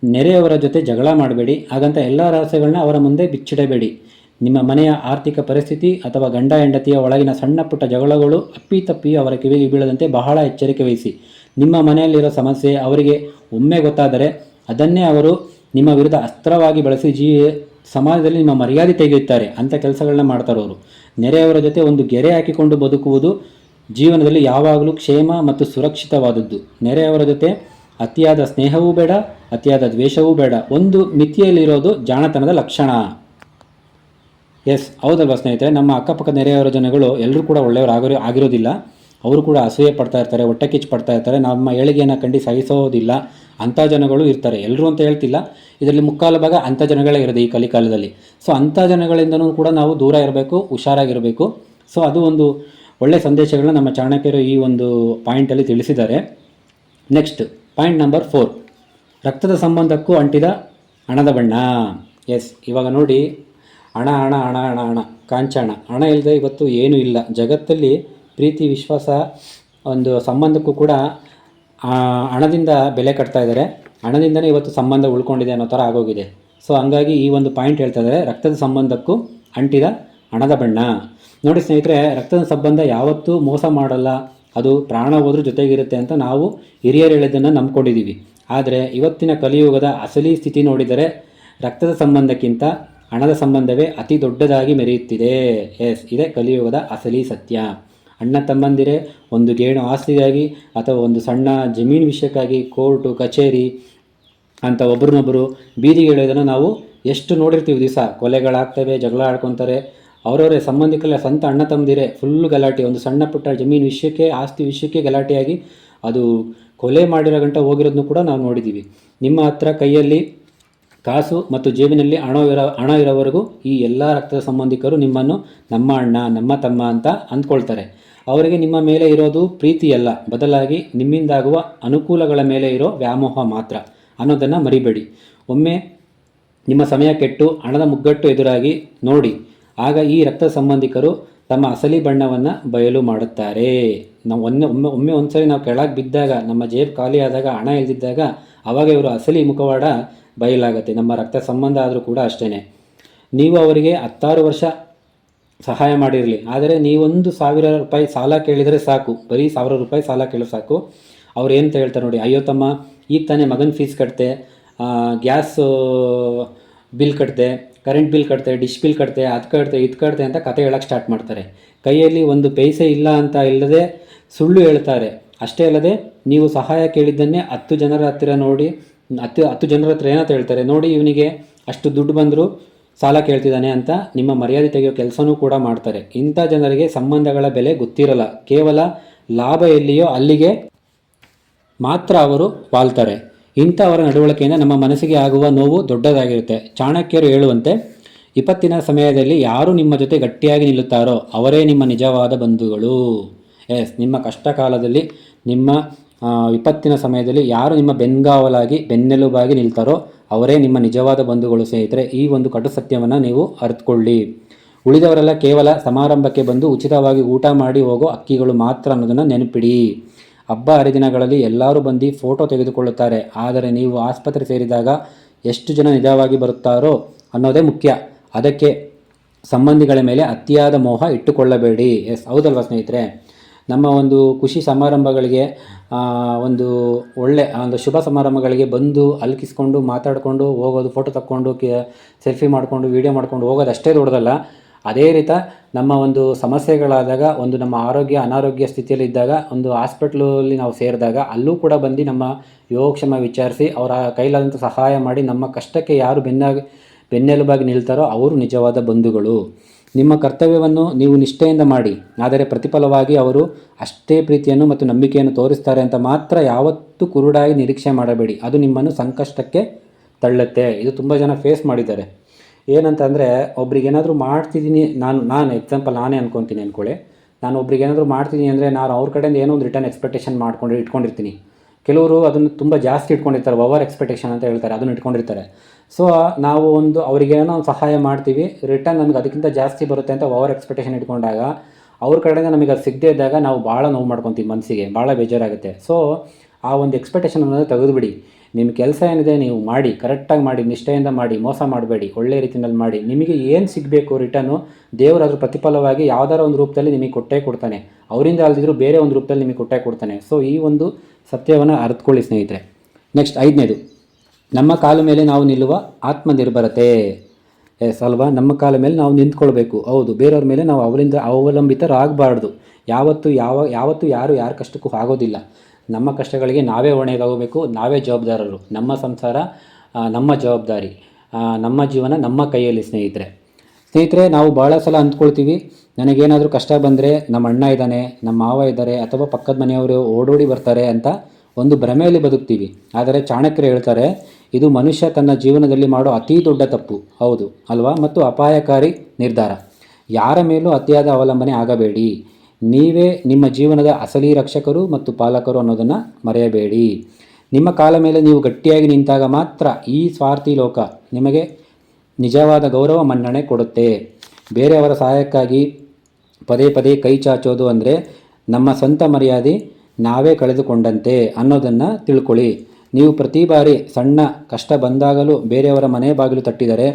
ನೆರೆಯವರ ಜೊತೆ ಜಗಳ ಮಾಡಬೇಡಿ. ಹಾಗಂತ ಎಲ್ಲ ರಹಸ್ಯಗಳನ್ನ ಅವರ ಮುಂದೆ ಬಿಚ್ಚಿಡಬೇಡಿ. ನಿಮ್ಮ ಮನೆಯ ಆರ್ಥಿಕ ಪರಿಸ್ಥಿತಿ ಅಥವಾ ಗಂಡ ಹೆಂಡತಿಯ ಒಳಗಿನ ಸಣ್ಣ ಪುಟ್ಟ ಜಗಳಗಳು ಅಪ್ಪಿತಪ್ಪಿ ಅವರ ಕಿವಿಗೆ ಬೀಳದಂತೆ ಬಹಳ ಎಚ್ಚರಿಕೆ ವಹಿಸಿ. ನಿಮ್ಮ ಮನೆಯಲ್ಲಿರೋ ಸಮಸ್ಯೆ ಅವರಿಗೆ ಒಮ್ಮೆ ಗೊತ್ತಾದರೆ ಅದನ್ನೇ ಅವರು ನಿಮ್ಮ ವಿರುದ್ಧ ಅಸ್ತ್ರವಾಗಿ ಬಳಸಿ ಸಮಾಜದಲ್ಲಿ ನಿಮ್ಮ ಮರ್ಯಾದೆ ತೆಗೆಯುತ್ತಾರೆ. ಅಂಥ ಕೆಲಸಗಳನ್ನ ಮಾಡ್ತಾರವರು. ನೆರೆಯವರ ಜೊತೆ ಒಂದು ಗೆರೆ ಹಾಕಿಕೊಂಡು ಬದುಕುವುದು ಜೀವನದಲ್ಲಿ ಯಾವಾಗಲೂ ಕ್ಷೇಮ ಮತ್ತು ಸುರಕ್ಷಿತವಾದದ್ದು. ನೆರೆಯವರ ಜೊತೆ ಅತಿಯಾದ ಸ್ನೇಹವೂ ಬೇಡ, ಅತಿಯಾದ ದ್ವೇಷವೂ ಬೇಡ. ಒಂದು ಮಿತಿಯಲ್ಲಿರೋದು ಜಾಣತನದ ಲಕ್ಷಣ. ಎಸ್, ಹೌದಲ್ವ ಸ್ನೇಹಿತರೆ. ನಮ್ಮ ಅಕ್ಕಪಕ್ಕ ನೆರೆಯವರ ಜನಗಳು ಎಲ್ಲರೂ ಕೂಡ ಒಳ್ಳೆಯವರು ಆಗಿರೋದಿಲ್ಲ. ಅವರು ಕೂಡ ಅಸೂಯೆ ಪಡ್ತಾ ಇರ್ತಾರೆ, ಹೊಟ್ಟೆ ಕಿಚ್ಚು ಪಡ್ತಾ ಇರ್ತಾರೆ, ನಮ್ಮ ಏಳಿಗೆಯನ್ನು ಕಂಡು ಸಹಿಸೋದಿಲ್ಲ. ಅಂಥ ಜನಗಳು ಇರ್ತಾರೆ. ಎಲ್ಲರೂ ಅಂತ ಹೇಳ್ತಿಲ್ಲ, ಇದರಲ್ಲಿ ಮುಕ್ಕಾಲು ಭಾಗ ಅಂಥ ಜನಗಳೇ ಇರೋದು ಈ ಕಲಿಕಾಲದಲ್ಲಿ. ಸೊ ಅಂಥ ಜನಗಳಿಂದನೂ ಕೂಡ ನಾವು ದೂರ ಇರಬೇಕು, ಹುಷಾರಾಗಿರಬೇಕು. ಸೊ ಅದು ಒಂದು ಒಳ್ಳೆಯ ಸಂದೇಶಗಳನ್ನ ನಮ್ಮ ಚಾಣಕ್ಯರು ಈ ಒಂದು ಪಾಯಿಂಟಲ್ಲಿ ತಿಳಿಸಿದ್ದಾರೆ. ನೆಕ್ಸ್ಟ್ ಪಾಯಿಂಟ್ ನಂಬರ್ 4, ರಕ್ತದ ಸಂಬಂಧಕ್ಕೂ ಅಂಟಿದ ಹಣದ ಬಣ್ಣ. ಎಸ್, ಇವಾಗ ನೋಡಿ, ಹಣ ಹಣ ಹಣ ಹಣ ಹಣ ಕಾಂಚಾಣ. ಹಣ ಇಲ್ಲದೆ ಇವತ್ತು ಏನೂ ಇಲ್ಲ ಜಗತ್ತಲ್ಲಿ. ಪ್ರೀತಿ, ವಿಶ್ವಾಸ, ಒಂದು ಸಂಬಂಧಕ್ಕೂ ಕೂಡ ಹಣದಿಂದ ಬೆಲೆ ಕಟ್ತಾ ಇದ್ದಾರೆ. ಹಣದಿಂದನೇ ಇವತ್ತು ಸಂಬಂಧ ಉಳ್ಕೊಂಡಿದೆ ಅನ್ನೋ ಥರ ಆಗೋಗಿದೆ. ಸೊ ಹಂಗಾಗಿ ಈ ಒಂದು ಪಾಯಿಂಟ್ ಹೇಳ್ತಾ ಇದ್ದಾರೆ, ರಕ್ತದ ಸಂಬಂಧಕ್ಕೂ ಅಂಟಿದ ಹಣದ ಬಣ್ಣ. ನೋಡಿ ಸ್ನೇಹಿತರೆ, ರಕ್ತದ ಸಂಬಂಧ ಯಾವತ್ತೂ ಮೋಸ ಮಾಡಲ್ಲ, ಅದು ಪ್ರಾಣ ಹೋದ್ರೂ ಜೊತೆಗಿರುತ್ತೆ ಅಂತ ನಾವು ಹಿರಿಯರು ಹೇಳಿದ್ದನ್ನು ನಂಬ್ಕೊಂಡಿದ್ದೀವಿ. ಆದರೆ ಇವತ್ತಿನ ಕಲಿಯುಗದ ಅಸಲಿ ಸ್ಥಿತಿ ನೋಡಿದರೆ ರಕ್ತದ ಸಂಬಂಧಕ್ಕಿಂತ ಹಣದ ಸಂಬಂಧವೇ ಅತಿ ದೊಡ್ಡದಾಗಿ ಮೆರೆಯುತ್ತಿದೆ. ಎಸ್, ಇದೇ ಕಲಿಯುಗದ ಅಸಲಿ ಸತ್ಯ. ಅಣ್ಣ ತಮ್ಮಂದಿರೇ ಒಂದು ಗೇಣು ಆಸ್ತಿಗಾಗಿ ಅಥವಾ ಒಂದು ಸಣ್ಣ ಜಮೀನು ವಿಷಯಕ್ಕಾಗಿ ಕೋರ್ಟು ಕಚೇರಿ ಅಂತ ಒಬ್ರನ್ನೊಬ್ಬರು ಬೀದಿಗೆ ಹೇಳೋದನ್ನು ನಾವು ಎಷ್ಟು ನೋಡಿರ್ತೀವಿ. ದಿವಸ ಕೊಲೆಗಳಾಗ್ತವೆ, ಜಗಳ ಆಡ್ಕೊತಾರೆ, ಅವರವರೇ ಸಂಬಂಧಿಕರ ಸ್ವಂತ ಅಣ್ಣ ತಮ್ಮದಿರೇ ಫುಲ್ ಗಲಾಟೆ. ಒಂದು ಸಣ್ಣ ಪುಟ್ಟ ಜಮೀನು ವಿಷಯಕ್ಕೆ, ಆಸ್ತಿ ವಿಷಯಕ್ಕೆ ಗಲಾಟೆಯಾಗಿ ಅದು ಕೊಲೆ ಮಾಡಿರೋ ಗಂಟ ಹೋಗಿರೋದನ್ನು ಕೂಡ ನಾವು ನೋಡಿದ್ದೀವಿ. ನಿಮ್ಮ ಹತ್ರ ಕೈಯಲ್ಲಿ ಕಾಸು ಮತ್ತು ಜೇಬಿನಲ್ಲಿ ಹಣ ಇರೋವರೆಗೂ ಈ ಎಲ್ಲ ರಕ್ತದ ಸಂಬಂಧಿಕರು ನಿಮ್ಮನ್ನು ನಮ್ಮ ಅಣ್ಣ, ನಮ್ಮ ತಮ್ಮ ಅಂತ ಅಂದ್ಕೊಳ್ತಾರೆ. ಅವರಿಗೆ ನಿಮ್ಮ ಮೇಲೆ ಇರೋದು ಪ್ರೀತಿಯಲ್ಲ, ಬದಲಾಗಿ ನಿಮ್ಮಿಂದಾಗುವ ಅನುಕೂಲಗಳ ಮೇಲೆ ಇರೋ ವ್ಯಾಮೋಹ ಮಾತ್ರ ಅನ್ನೋದನ್ನು ಮರಿಬೇಡಿ. ಒಮ್ಮೆ ನಿಮ್ಮ ಸಮಯ ಕೆಟ್ಟು ಹಣದ ಮುಗ್ಗಟ್ಟು ಎದುರಾಗಿ ನೋಡಿ, ಆಗ ಈ ರಕ್ತ ಸಂಬಂಧಿಕರು ತಮ್ಮ ಅಸಲಿ ಬಣ್ಣವನ್ನು ಬಯಲು ಮಾಡುತ್ತಾರೆ. ನಾವು ಒಮ್ಮೆ ಒಂದ್ಸರಿ ನಾವು ಕೆಳಗೆ ಬಿದ್ದಾಗ, ನಮ್ಮ ಜೇಬು ಖಾಲಿ ಆದಾಗ, ಹಣ ಇಲ್ದಿದ್ದಾಗ, ಆವಾಗ ಇವರು ಅಸಲಿ ಮುಖವಾಡ ಬಯಲಾಗುತ್ತೆ. ನಮ್ಮ ರಕ್ತ ಸಂಬಂಧ ಆದರೂ ಕೂಡ ಅಷ್ಟೇ. ನೀವು ಅವರಿಗೆ 16 ವರ್ಷ ಸಹಾಯ ಮಾಡಿರಲಿ, ಆದರೆ ನೀವೊಂದು 1000 ರೂಪಾಯಿ ಸಾಲ ಕೇಳಿದರೆ ಸಾಕು, ಬರೀ 1000 ರೂಪಾಯಿ ಸಾಲ ಕೇಳಿದ್ರೆ ಸಾಕು, ಅವ್ರು ಏನಂತ ಹೇಳ್ತಾರೆ ನೋಡಿ, ಅಯ್ಯೋ ತಮ್ಮ, ಈಗ ತಾನೇ ಮಗನ ಫೀಸ್ ಕಟ್ತೆ, ಗ್ಯಾಸ್ ಬಿಲ್ ಕಟ್ತೆ, ಕರೆಂಟ್ ಬಿಲ್ ಕಟ್ತೆ, ಡಿಶ್ ಬಿಲ್ ಕಟ್ತೆ, ಅದು ಕಟ್ತೆ, ಇದು ಕಟ್ತೆ ಅಂತ ಕತೆ ಹೇಳೋಕ್ಕೆ ಸ್ಟಾರ್ಟ್ ಮಾಡ್ತಾರೆ. ಕೈಯಲ್ಲಿ ಒಂದು ಪೈಸೆ ಇಲ್ಲ ಅಂತ ಇಲ್ಲದೆ ಸುಳ್ಳು ಹೇಳ್ತಾರೆ. ಅಷ್ಟೇ ಅಲ್ಲದೆ ನೀವು ಸಹಾಯ ಕೇಳಿದ್ದನ್ನೇ 10 ಜನರ ಹತ್ತಿರ ನೋಡಿ, 10 ಜನರ ಹತ್ರ ಏನಂತ ಹೇಳ್ತಾರೆ ನೋಡಿ, ಇವನಿಗೆ ಅಷ್ಟು ದುಡ್ಡು ಬಂದರೂ ಸಾಲ ಕೇಳ್ತಿದ್ದಾನೆ ಅಂತ ನಿಮ್ಮ ಮರ್ಯಾದೆ ತೆಗೆಯೋ ಕೆಲಸನೂ ಕೂಡ ಮಾಡ್ತಾರೆ. ಇಂಥ ಜನರಿಗೆ ಸಂಬಂಧಗಳ ಬೆಲೆ ಗೊತ್ತಿರಲ್ಲ. ಕೇವಲ ಲಾಭ ಎಲ್ಲಿಯೋ ಅಲ್ಲಿಗೆ ಮಾತ್ರ ಅವರು ವಾಲ್ತಾರೆ. ಇಂಥವರ ನಡವಳಿಕೆಯಿಂದ ನಮ್ಮ ಮನಸ್ಸಿಗೆ ಆಗುವ ನೋವು ದೊಡ್ಡದಾಗಿರುತ್ತೆ. ಚಾಣಕ್ಯರು ಹೇಳುವಂತೆ, ವಿಪತ್ತಿನ ಸಮಯದಲ್ಲಿ ಯಾರು ನಿಮ್ಮ ಜೊತೆ ಗಟ್ಟಿಯಾಗಿ ನಿಲ್ಲುತ್ತಾರೋ ಅವರೇ ನಿಮ್ಮ ನಿಜವಾದ ಬಂಧುಗಳು. ಎಸ್, ನಿಮ್ಮ ಕಷ್ಟ ಕಾಲದಲ್ಲಿ, ನಿಮ್ಮ ವಿಪತ್ತಿನ ಸಮಯದಲ್ಲಿ ಯಾರು ನಿಮ್ಮ ಬೆನ್ಗಾವಲಾಗಿ, ಬೆನ್ನೆಲುಬಾಗಿ ನಿಲ್ತಾರೋ ಅವರೇ ನಿಮ್ಮ ನಿಜವಾದ ಬಂಧುಗಳು. ಸ್ನೇಹಿತರೆ, ಈ ಒಂದು ಕಟು ಸತ್ಯವನ್ನು ನೀವು ಅರಿತುಕೊಳ್ಳಿ. ಉಳಿದವರೆಲ್ಲ ಕೇವಲ ಸಮಾರಂಭಕ್ಕೆ ಬಂದು ಉಚಿತವಾಗಿ ಊಟ ಮಾಡಿ ಹೋಗೋ ಅಕ್ಕಿಗಳು ಮಾತ್ರ ಅನ್ನೋದನ್ನು ನೆನಪಿಡಿ. ಹಬ್ಬ ಹರಿದಿನಗಳಲ್ಲಿ ಎಲ್ಲರೂ ಬಂದು ಫೋಟೋ ತೆಗೆದುಕೊಳ್ಳುತ್ತಾರೆ, ಆದರೆ ನೀವು ಆಸ್ಪತ್ರೆ ಸೇರಿದಾಗ ಎಷ್ಟು ಜನ ನಿಜವಾಗಿ ಬರುತ್ತಾರೋ ಅನ್ನೋದೇ ಮುಖ್ಯ. ಅದಕ್ಕೆ ಸಂಬಂಧಿಗಳ ಮೇಲೆ ಅತಿಯಾದ ಮೋಹ ಇಟ್ಟುಕೊಳ್ಳಬೇಡಿ. ಎಸ್, ಹೌದಲ್ವ ಸ್ನೇಹಿತರೆ? ನಮ್ಮ ಒಂದು ಖುಷಿ ಸಮಾರಂಭಗಳಿಗೆ, ಒಂದು ಒಳ್ಳೆ ಒಂದು ಶುಭ ಸಮಾರಂಭಗಳಿಗೆ ಬಂದು ಅಲ್ಕಿಸ್ಕೊಂಡು ಮಾತಾಡಿಕೊಂಡು ಹೋಗೋದು, ಫೋಟೋ ತಕ್ಕೊಂಡು ಸೆಲ್ಫಿ ಮಾಡಿಕೊಂಡು ವೀಡಿಯೋ ಮಾಡ್ಕೊಂಡು ಹೋಗೋದು ಅಷ್ಟೇ ದೊಡ್ಡದಲ್ಲ. ಅದೇ ರೀತಿ ನಮ್ಮ ಒಂದು ಸಮಸ್ಯೆಗಳಾದಾಗ, ಒಂದು ನಮ್ಮ ಅನಾರೋಗ್ಯ ಸ್ಥಿತಿಯಲ್ಲಿ ಇದ್ದಾಗ, ಒಂದು ಹಾಸ್ಪಿಟ್ಲಲ್ಲಿ ನಾವು ಸೇರಿದಾಗ ಅಲ್ಲೂ ಕೂಡ ಬಂದು ನಮ್ಮ ಯೋಗಕ್ಷೇಮ ವಿಚಾರಿಸಿ ಅವರ ಕೈಲಾದಂಥ ಸಹಾಯ ಮಾಡಿ, ನಮ್ಮ ಕಷ್ಟಕ್ಕೆ ಯಾರು ಬೆನ್ನೆಲುಬಾಗಿ ನಿಲ್ತಾರೋ ಅವರು ನಿಜವಾದ ಬಂಧುಗಳು. ನಿಮ್ಮ ಕರ್ತವ್ಯವನ್ನು ನೀವು ನಿಷ್ಠೆಯಿಂದ ಮಾಡಿ, ಆದರೆ ಪ್ರತಿಫಲವಾಗಿ ಅವರು ಅಷ್ಟೇ ಪ್ರೀತಿಯನ್ನು ಮತ್ತು ನಂಬಿಕೆಯನ್ನು ತೋರಿಸ್ತಾರೆ ಅಂತ ಮಾತ್ರ ಯಾವತ್ತೂ ಕುರುಡಾಗಿ ನಿರೀಕ್ಷೆ ಮಾಡಬೇಡಿ. ಅದು ನಿಮ್ಮನ್ನು ಸಂಕಷ್ಟಕ್ಕೆ ತಳ್ಳುತ್ತೆ. ಇದು ತುಂಬ ಜನ ಫೇಸ್ ಮಾಡಿದ್ದಾರೆ. ಏನಂತಂದರೆ, ಒಬ್ರಿಗೇನಾದರೂ ಮಾಡ್ತಿದ್ದೀನಿ, ನಾನು ಎಕ್ಸಾಂಪಲ್ ನಾನೇ ಅಂದ್ಕೊಳ್ಳಿ, ನಾನು ಒಬ್ರಿಗೇನಾದರೂ ಮಾಡ್ತೀನಿ ಅಂದರೆ ನಾನು ಅವ್ರ ಕಡೆಯಿಂದ ಏನೋ ಒಂದು ರಿಟರ್ನ್ ಎಕ್ಸ್ಪೆಕ್ಟೇಷನ್ ಇಟ್ಕೊಂಡಿರ್ತೀನಿ. ಕೆಲವರು ಅದನ್ನು ತುಂಬ ಜಾಸ್ತಿ ಇಟ್ಕೊಂಡಿರ್ತಾರೆ, ಓವರ್ ಎಕ್ಸ್ಪೆಕ್ಟೇಷನ್ ಅಂತ ಹೇಳ್ತಾರೆ, ಅದನ್ನು ಇಟ್ಕೊಂಡಿರ್ತಾರೆ. ಸೊ ನಾವು ಅವರಿಗೇನೋ ಒಂದು ಸಹಾಯ ಮಾಡ್ತೀವಿ, ರಿಟರ್ನ್ ನಮಗೆ ಅದಕ್ಕಿಂತ ಜಾಸ್ತಿ ಬರುತ್ತೆ ಅಂತ ಓವರ್ ಎಕ್ಸ್ಪೆಕ್ಟೇಷನ್ ಇಟ್ಕೊಂಡಾಗ ಅವ್ರ ಕಡೆಯಿಂದ ನಮಗೆ ಅದು ಸಿಗದೇ ಇದ್ದಾಗ ನಾವು ಭಾಳ ನೋವು ಮಾಡ್ಕೊತೀವಿ, ಮನಸ್ಸಿಗೆ ಭಾಳ ಬೇಜಾರಾಗುತ್ತೆ. ಸೊ ಆ ಒಂದು ಎಕ್ಸ್ಪೆಕ್ಟೇಷನ್ ಅನ್ನೋದು ತೆಗೆದುಬಿಡಿ. ನಿಮ್ಮ ಕೆಲಸ ಏನಿದೆ ನೀವು ಮಾಡಿ, ಕರೆಕ್ಟಾಗಿ ಮಾಡಿ, ನಿಷ್ಠೆಯಿಂದ ಮಾಡಿ, ಮೋಸ ಮಾಡಬೇಡಿ, ಒಳ್ಳೆ ರೀತಿಯಲ್ಲಿ ಮಾಡಿ. ನಿಮಗೆ ಏನು ಸಿಗಬೇಕು ರಿಟರ್ನು, ದೇವರು ಅದ್ರ ಪ್ರತಿಫಲವಾಗಿ ಯಾವುದಾರ ಒಂದು ರೂಪದಲ್ಲಿ ನಿಮಗೆ ಕೊಟ್ಟೇ ಕೊಡ್ತಾನೆ. ಅವರಿಂದ ಅಲ್ದಿದ್ರು ಬೇರೆ ಒಂದು ರೂಪದಲ್ಲಿ ನಿಮಗೆ ಕೊಟ್ಟೇ ಕೊಡ್ತಾನೆ. ಸೊ ಈ ಒಂದು ಸತ್ಯವನ್ನು ಅರ್ಥಕೊಳ್ಳಿ ಸ್ನೇಹಿತರೆ. ನೆಕ್ಸ್ಟ್ 5ನೇದು, ನಮ್ಮ ಕಾಲ ಮೇಲೆ ನಾವು ನಿಲ್ಲುವ ಆತ್ಮನಿರ್ಭರತೆ. ಎಸ್ ಅಲ್ವಾ, ನಮ್ಮ ಕಾಲ ಮೇಲೆ ನಾವು ನಿಂತ್ಕೊಳ್ಬೇಕು. ಹೌದು, ಬೇರೆಯವ್ರ ಮೇಲೆ ನಾವು ಅವಲಂಬಿತರಾಗಬಾರ್ದು. ಯಾವತ್ತೂ ಯಾರು ಯಾರ ಕಷ್ಟಕ್ಕೂ ಆಗೋದಿಲ್ಲ. ನಮ್ಮ ಕಷ್ಟಗಳಿಗೆ ನಾವೇ ಹೊಣೆಗಾಗಬೇಕು, ನಾವೇ ಜವಾಬ್ದಾರರು. ನಮ್ಮ ಸಂಸಾರ ನಮ್ಮ ಜವಾಬ್ದಾರಿ, ನಮ್ಮ ಜೀವನ ನಮ್ಮ ಕೈಯಲ್ಲಿ. ಸ್ನೇಹಿತರೆ, ನಾವು ಭಾಳ ಸಲ ಅಂದ್ಕೊಳ್ತೀವಿ, ನನಗೇನಾದರೂ ಕಷ್ಟ ಬಂದರೆ ನಮ್ಮ ಅಣ್ಣ ಇದ್ದಾನೆ, ನಮ್ಮ ಮಾವ ಇದ್ದಾರೆ, ಅಥವಾ ಪಕ್ಕದ ಮನೆಯವರು ಓಡೋಡಿ ಬರ್ತಾರೆ ಅಂತ ಒಂದು ಭ್ರಮೆಯಲ್ಲಿ ಬದುಕ್ತೀವಿ. ಆದರೆ ಚಾಣಕ್ಯರು ಹೇಳ್ತಾರೆ, ಇದು ಮನುಷ್ಯ ತನ್ನ ಜೀವನದಲ್ಲಿ ಮಾಡೋ ಅತೀ ದೊಡ್ಡ ತಪ್ಪು. ಹೌದು ಅಲ್ವಾ? ಮತ್ತು ಅಪಾಯಕಾರಿ ನಿರ್ಧಾರ. ಯಾರ ಮೇಲೂ ಅತಿಯಾದ ಅವಲಂಬನೆ ಆಗಬೇಡಿ. ನೀವೇ ನಿಮ್ಮ ಜೀವನದ ಅಸಲಿ ರಕ್ಷಕರು ಮತ್ತು ಪಾಲಕರು ಅನ್ನೋದನ್ನು ಮರೆಯಬೇಡಿ. ನಿಮ್ಮ ಕಾಲ ಮೇಲೆ ನೀವು ಗಟ್ಟಿಯಾಗಿ ನಿಂತಾಗ ಮಾತ್ರ ಈ ಸ್ವಾರ್ಥಿ ಲೋಕ ನಿಮಗೆ ನಿಜವಾದ ಗೌರವ ಮನ್ನಣೆ ಕೊಡುತ್ತೆ. ಬೇರೆಯವರ ಸಹಾಯಕ್ಕಾಗಿ ಪದೇ ಪದೇ ಕೈ ಚಾಚೋದು ಅಂದರೆ ನಮ್ಮ ಸ್ವಂತ ಮರ್ಯಾದೆ ನಾವೇ ಕಳೆದುಕೊಂಡಂತೆ ಅನ್ನೋದನ್ನು ತಿಳ್ಕೊಳ್ಳಿ. ನೀವು ಪ್ರತಿ ಬಾರಿ ಸಣ್ಣ ಕಷ್ಟ ಬಂದಾಗಲೂ ಬೇರೆಯವರ ಮನೆ ಬಾಗಿಲು ತಟ್ಟಿದರೆ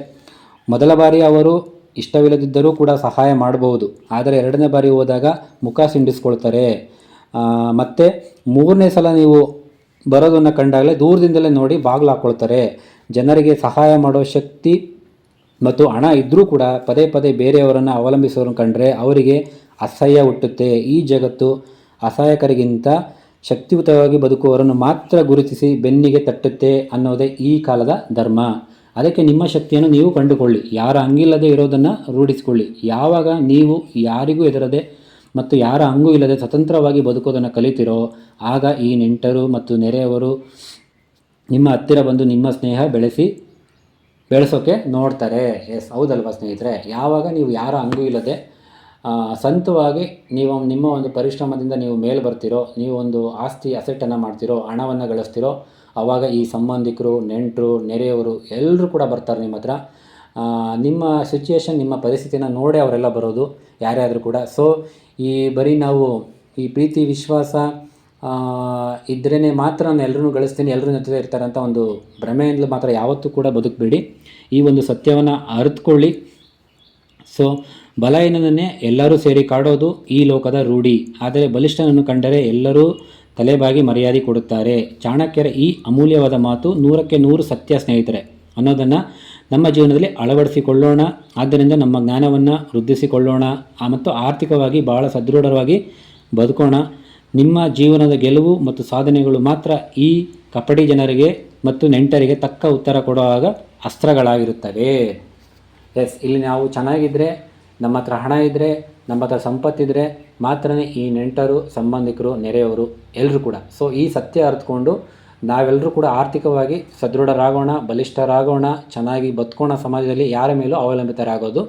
ಮೊದಲ ಬಾರಿ ಅವರು ಇಷ್ಟವಿಲ್ಲದಿದ್ದರೂ ಕೂಡ ಸಹಾಯ ಮಾಡಬಹುದು. ಆದರೆ ಎರಡನೇ ಬಾರಿ ಹೋದಾಗ ಮುಖ ಸಿಂಡಿಸ್ಕೊಳ್ತಾರೆ. ಮತ್ತು ಮೂರನೇ ಸಲ ನೀವು ಬರೋದನ್ನು ಕಂಡಾಗಲೇ ದೂರದಿಂದಲೇ ನೋಡಿ ಬಾಗಿಲು ಹಾಕ್ಕೊಳ್ತಾರೆ. ಜನರಿಗೆ ಸಹಾಯ ಮಾಡೋ ಶಕ್ತಿ ಮತ್ತು ಹಣ ಇದ್ದರೂ ಕೂಡ ಪದೇ ಪದೇ ಬೇರೆಯವರನ್ನು ಅವಲಂಬಿಸೋರನ್ನು ಕಂಡ್ರೆ ಅವರಿಗೆ ಅಸಹ್ಯ ಹುಟ್ಟುತ್ತೆ. ಈ ಜಗತ್ತು ಅಸಹಾಯಕರಿಗಿಂತ ಶಕ್ತಿಯುತವಾಗಿ ಬದುಕುವವರನ್ನು ಮಾತ್ರ ಗುರುತಿಸಿ ಬೆನ್ನಿಗೆ ತಟ್ಟುತ್ತೆ ಅನ್ನೋದೇ ಈ ಕಾಲದ ಧರ್ಮ. ಅದಕ್ಕೆ ನಿಮ್ಮ ಶಕ್ತಿಯನ್ನು ನೀವು ಕಂಡುಕೊಳ್ಳಿ. ಯಾರ ಹಂಗಿಲ್ಲದೆ ಇರೋದನ್ನು ರೂಢಿಸಿಕೊಳ್ಳಿ. ಯಾವಾಗ ನೀವು ಯಾರಿಗೂ ಹೆದರದೆ ಮತ್ತು ಯಾರ ಹಂಗೂ ಇಲ್ಲದೆ ಸ್ವತಂತ್ರವಾಗಿ ಬದುಕೋದನ್ನು ಕಲಿತಿರೋ ಆಗ ಈ ನೆಂಟರು ಮತ್ತು ನೆರೆಯವರು ನಿಮ್ಮ ಹತ್ತಿರ ಬಂದು ನಿಮ್ಮ ಸ್ನೇಹ ಬೆಳೆಸೋಕ್ಕೆ ನೋಡ್ತಾರೆ. ಎಸ್, ಹೌದಲ್ವಾ ಸ್ನೇಹಿತರೆ? ಯಾವಾಗ ನೀವು ಯಾರ ಹಂಗೂ ಇಲ್ಲದೆ ಸ್ವಂತವಾಗಿ ನಿಮ್ಮ ಒಂದು ಪರಿಶ್ರಮದಿಂದ ನೀವು ಮೇಲೆ ಬರ್ತಿರೋ, ನೀವು ಒಂದು ಅಸೆಟನ್ನು ಮಾಡ್ತಿರೋ, ಹಣವನ್ನು ಗಳಿಸ್ತಿರೋ, ಆವಾಗ ಈ ಸಂಬಂಧಿಕರು, ನೆಂಟರು, ನೆರೆಯವರು ಎಲ್ಲರೂ ಕೂಡ ಬರ್ತಾರೆ ನಿಮ್ಮ ಹತ್ರ. ನಿಮ್ಮ ಸಿಚುಯೇಷನ್, ನಿಮ್ಮ ಪರಿಸ್ಥಿತಿನ ನೋಡೇ ಅವರೆಲ್ಲ ಬರೋದು, ಯಾರೇ ಆದರೂ ಕೂಡ. ಸೊ ಬರೀ ನಾವು ಈ ಪ್ರೀತಿ ವಿಶ್ವಾಸ ಇದ್ರೇ ಮಾತ್ರ ನಾನು ಎಲ್ಲರೂ ಗಳಿಸ್ತೀನಿ, ಎಲ್ಲರೂ ಜೊತೆ ಇರ್ತಾರೆ ಅಂತ ಒಂದು ಭ್ರಮೆಯಿಂದಲೂ ಮಾತ್ರ ಯಾವತ್ತೂ ಕೂಡ ಬದುಕಬೇಡಿ. ಈ ಒಂದು ಸತ್ಯವನ್ನು ಅರಿತುಕೊಳ್ಳಿ. ಸೊ ಬಲಹೀನನನ್ನೇ ಎಲ್ಲರೂ ಸೇರಿ ಕಾಡೋದು ಈ ಲೋಕದ ರೂಢಿ. ಆದರೆ ಬಲಿಷ್ಠನನ್ನು ಕಂಡರೆ ಎಲ್ಲರೂ ತಲೆಬಾಗಿ ಮರ್ಯಾದೆ ಕೊಡುತ್ತಾರೆ. ಚಾಣಕ್ಯರ ಈ ಅಮೂಲ್ಯವಾದ ಮಾತು 100ಕ್ಕೆ 100 ಸತ್ಯ ಸ್ನೇಹಿತರೆ ಅನ್ನೋದನ್ನು ನಮ್ಮ ಜೀವನದಲ್ಲಿ ಅಳವಡಿಸಿಕೊಳ್ಳೋಣ. ಆದ್ದರಿಂದ ನಮ್ಮ ಜ್ಞಾನವನ್ನು ವೃದ್ಧಿಸಿಕೊಳ್ಳೋಣ ಮತ್ತು ಆರ್ಥಿಕವಾಗಿ ಭಾಳ ಸದೃಢವಾಗಿ ಬದುಕೋಣ. ನಿಮ್ಮ ಜೀವನದ ಗೆಲುವು ಮತ್ತು ಸಾಧನೆಗಳು ಮಾತ್ರ ಈ ಕಪಟಿ ಜನರಿಗೆ ಮತ್ತು ನೆಂಟರಿಗೆ ತಕ್ಕ ಉತ್ತರ ಕೊಡುವಾಗ ಅಸ್ತ್ರಗಳಾಗಿರುತ್ತವೆ. ಎಸ್, ಇಲ್ಲಿ ನಾವು ಚೆನ್ನಾಗಿದ್ದರೆ, ನಮ್ಮ ಹತ್ರ ಹಣ ಇದ್ದರೆ, ನಮ್ಮ ಹತ್ರ ಸಂಪತ್ತಿದ್ರೆ ಮಾತ್ರನೇ ಈ ನೆಂಟರು, ಸಂಬಂಧಿಕರು, ನೆರೆಯವರು ಎಲ್ಲರೂ ಕೂಡ. ಸೊ ಈ ಸತ್ಯ ಅರ್ಥಕೊಂಡು ನಾವೆಲ್ಲರೂ ಕೂಡ ಆರ್ಥಿಕವಾಗಿ ಸದೃಢರಾಗೋಣ, ಬಲಿಷ್ಠರಾಗೋಣ, ಚೆನ್ನಾಗಿ ಬದುಕೋಣ. ಸಮಾಜದಲ್ಲಿ ಯಾರ ಮೇಲೂ ಅವಲಂಬಿತರಾಗೋದು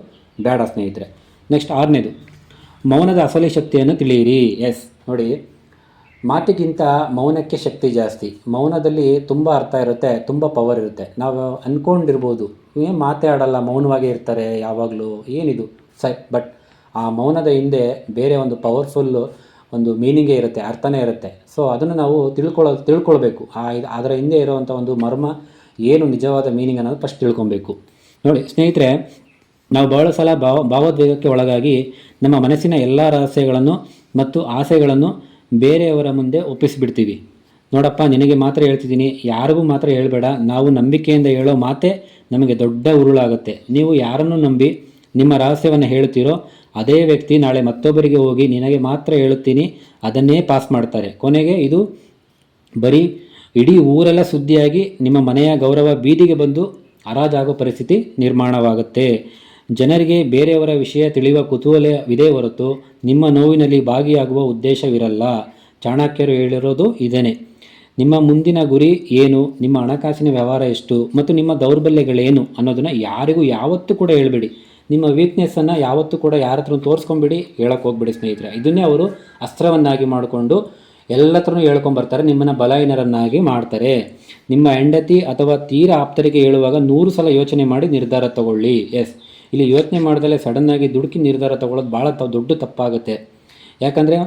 ಬೇಡ ಸ್ನೇಹಿತರೆ. ನೆಕ್ಸ್ಟ್ 6ನೇದು, ಮೌನದ ಅಸಲಿ ಶಕ್ತಿಯನ್ನು ತಿಳಿಯಿರಿ. ಎಸ್, ನೋಡಿ, ಮಾತಿಗಿಂತ ಮೌನಕ್ಕೆ ಶಕ್ತಿ ಜಾಸ್ತಿ. ಮೌನದಲ್ಲಿ ತುಂಬ ಅರ್ಥ ಇರುತ್ತೆ, ತುಂಬ ಪವರ್ ಇರುತ್ತೆ. ನಾವು ಅಂದ್ಕೊಂಡಿರ್ಬೋದು ಮಾತೇ ಆಡಲ್ಲ, ಮೌನವಾಗೇ ಇರ್ತಾರೆ ಯಾವಾಗಲೂ, ಏನಿದು ಬಟ್ ಆ ಮೌನದ ಹಿಂದೆ ಬೇರೆ ಒಂದು ಪವರ್ಫುಲ್ಲು ಒಂದು ಮೀನಿಂಗೇ ಇರುತ್ತೆ, ಅರ್ಥನೇ ಇರುತ್ತೆ. ಸೊ ಅದನ್ನು ನಾವು ತಿಳ್ಕೊಳ್ಬೇಕು. ಅದರ ಹಿಂದೆ ಇರುವಂಥ ಒಂದು ಮರ್ಮ ಏನು, ನಿಜವಾದ ಮೀನಿಂಗ್ ಅನ್ನೋದು ಫಸ್ಟ್ ತಿಳ್ಕೊಬೇಕು. ನೋಡಿ ಸ್ನೇಹಿತರೆ, ನಾವು ಬಹಳ ಸಲ ಭಾವೋದ್ವೇಗಕ್ಕೆ ಒಳಗಾಗಿ ನಮ್ಮ ಮನಸ್ಸಿನ ಎಲ್ಲ ರಹಸ್ಯಗಳನ್ನು ಮತ್ತು ಆಸೆಗಳನ್ನು ಬೇರೆಯವರ ಮುಂದೆ ಒಪ್ಪಿಸಿಬಿಡ್ತೀವಿ. ನೋಡಪ್ಪ, ನಿನಗೆ ಮಾತ್ರ ಹೇಳ್ತಿದ್ದೀನಿ, ಯಾರಿಗೂ ಮಾತ್ರ ಹೇಳಬೇಡ. ನಾವು ನಂಬಿಕೆಯಿಂದ ಹೇಳೋ ಮಾತೇ ನಮಗೆ ದೊಡ್ಡ ಉರುಳಾಗುತ್ತೆ. ನೀವು ಯಾರನ್ನು ನಂಬಿ ನಿಮ್ಮ ರಹಸ್ಯವನ್ನು ಹೇಳ್ತೀರೋ ಅದೇ ವ್ಯಕ್ತಿ ನಾಳೆ ಮತ್ತೊಬ್ಬರಿಗೆ ಹೋಗಿ ನಿನಗೆ ಮಾತ್ರ ಹೇಳುತ್ತೀನಿ ಅದನ್ನೇ ಪಾಸ್ ಮಾಡ್ತಾರೆ. ಕೊನೆಗೆ ಇದು ಬರೀ ಇಡೀ ಊರೆಲ್ಲ ಸುದ್ದಿಯಾಗಿ ನಿಮ್ಮ ಮನೆಯ ಗೌರವ ಬೀದಿಗೆ ಬಂದು ಹರಾಜಾಗೋ ಪರಿಸ್ಥಿತಿ ನಿರ್ಮಾಣವಾಗುತ್ತೆ. ಜನರಿಗೆ ಬೇರೆಯವರ ವಿಷಯ ತಿಳಿಯುವ ಕುತೂಹಲವಿದೆ ಹೊರತು ನಿಮ್ಮ ನೋವಿನಲ್ಲಿ ಭಾಗಿಯಾಗುವ ಉದ್ದೇಶವಿರಲ್ಲ. ಚಾಣಕ್ಯರು ಹೇಳಿರೋದು ಇದೇನೆ. ನಿಮ್ಮ ಮುಂದಿನ ಗುರಿ ಏನು, ನಿಮ್ಮ ಹಣಕಾಸಿನ ವ್ಯವಹಾರ ಎಷ್ಟು ಮತ್ತು ನಿಮ್ಮ ದೌರ್ಬಲ್ಯಗಳೇನು ಅನ್ನೋದನ್ನು ಯಾರಿಗೂ ಯಾವತ್ತೂ ಕೂಡ ಹೇಳಬೇಡಿ. ನಿಮ್ಮ ವೀಕ್ನೆಸ್ಸನ್ನು ಯಾವತ್ತೂ ಕೂಡ ಯಾರ ಹತ್ರ ತೋರಿಸ್ಕೊಂಬಿಡಿ, ಹೇಳಕ್ಕೆ ಹೋಗ್ಬಿಡಿ ಸ್ನೇಹಿತರೆ. ಇದನ್ನೇ ಅವರು ಅಸ್ತ್ರವನ್ನಾಗಿ ಮಾಡಿಕೊಂಡು ಎಲ್ಲತ್ರನೂ ಹೇಳ್ಕೊಂಬರ್ತಾರೆ, ನಿಮ್ಮನ್ನು ಬಲಹೀನರನ್ನಾಗಿ ಮಾಡ್ತಾರೆ. ನಿಮ್ಮ ಹೆಂಡತಿ ಅಥವಾ ತೀರಾ ಆಪ್ತರಿಗೆ ಹೇಳುವಾಗ 100 ಸಲ ಯೋಚನೆ ಮಾಡಿ ನಿರ್ಧಾರ ತಗೊಳ್ಳಿ. ಎಸ್, ಇಲ್ಲಿ ಯೋಚನೆ ಮಾಡ್ದಲೇ ಸಡನ್ನಾಗಿ ದುಡುಕಿ ನಿರ್ಧಾರ ತಗೊಳ್ಳೋದು ಭಾಳ ದೊಡ್ಡ ತಪ್ಪಾಗುತ್ತೆ. ಯಾಕಂದರೆ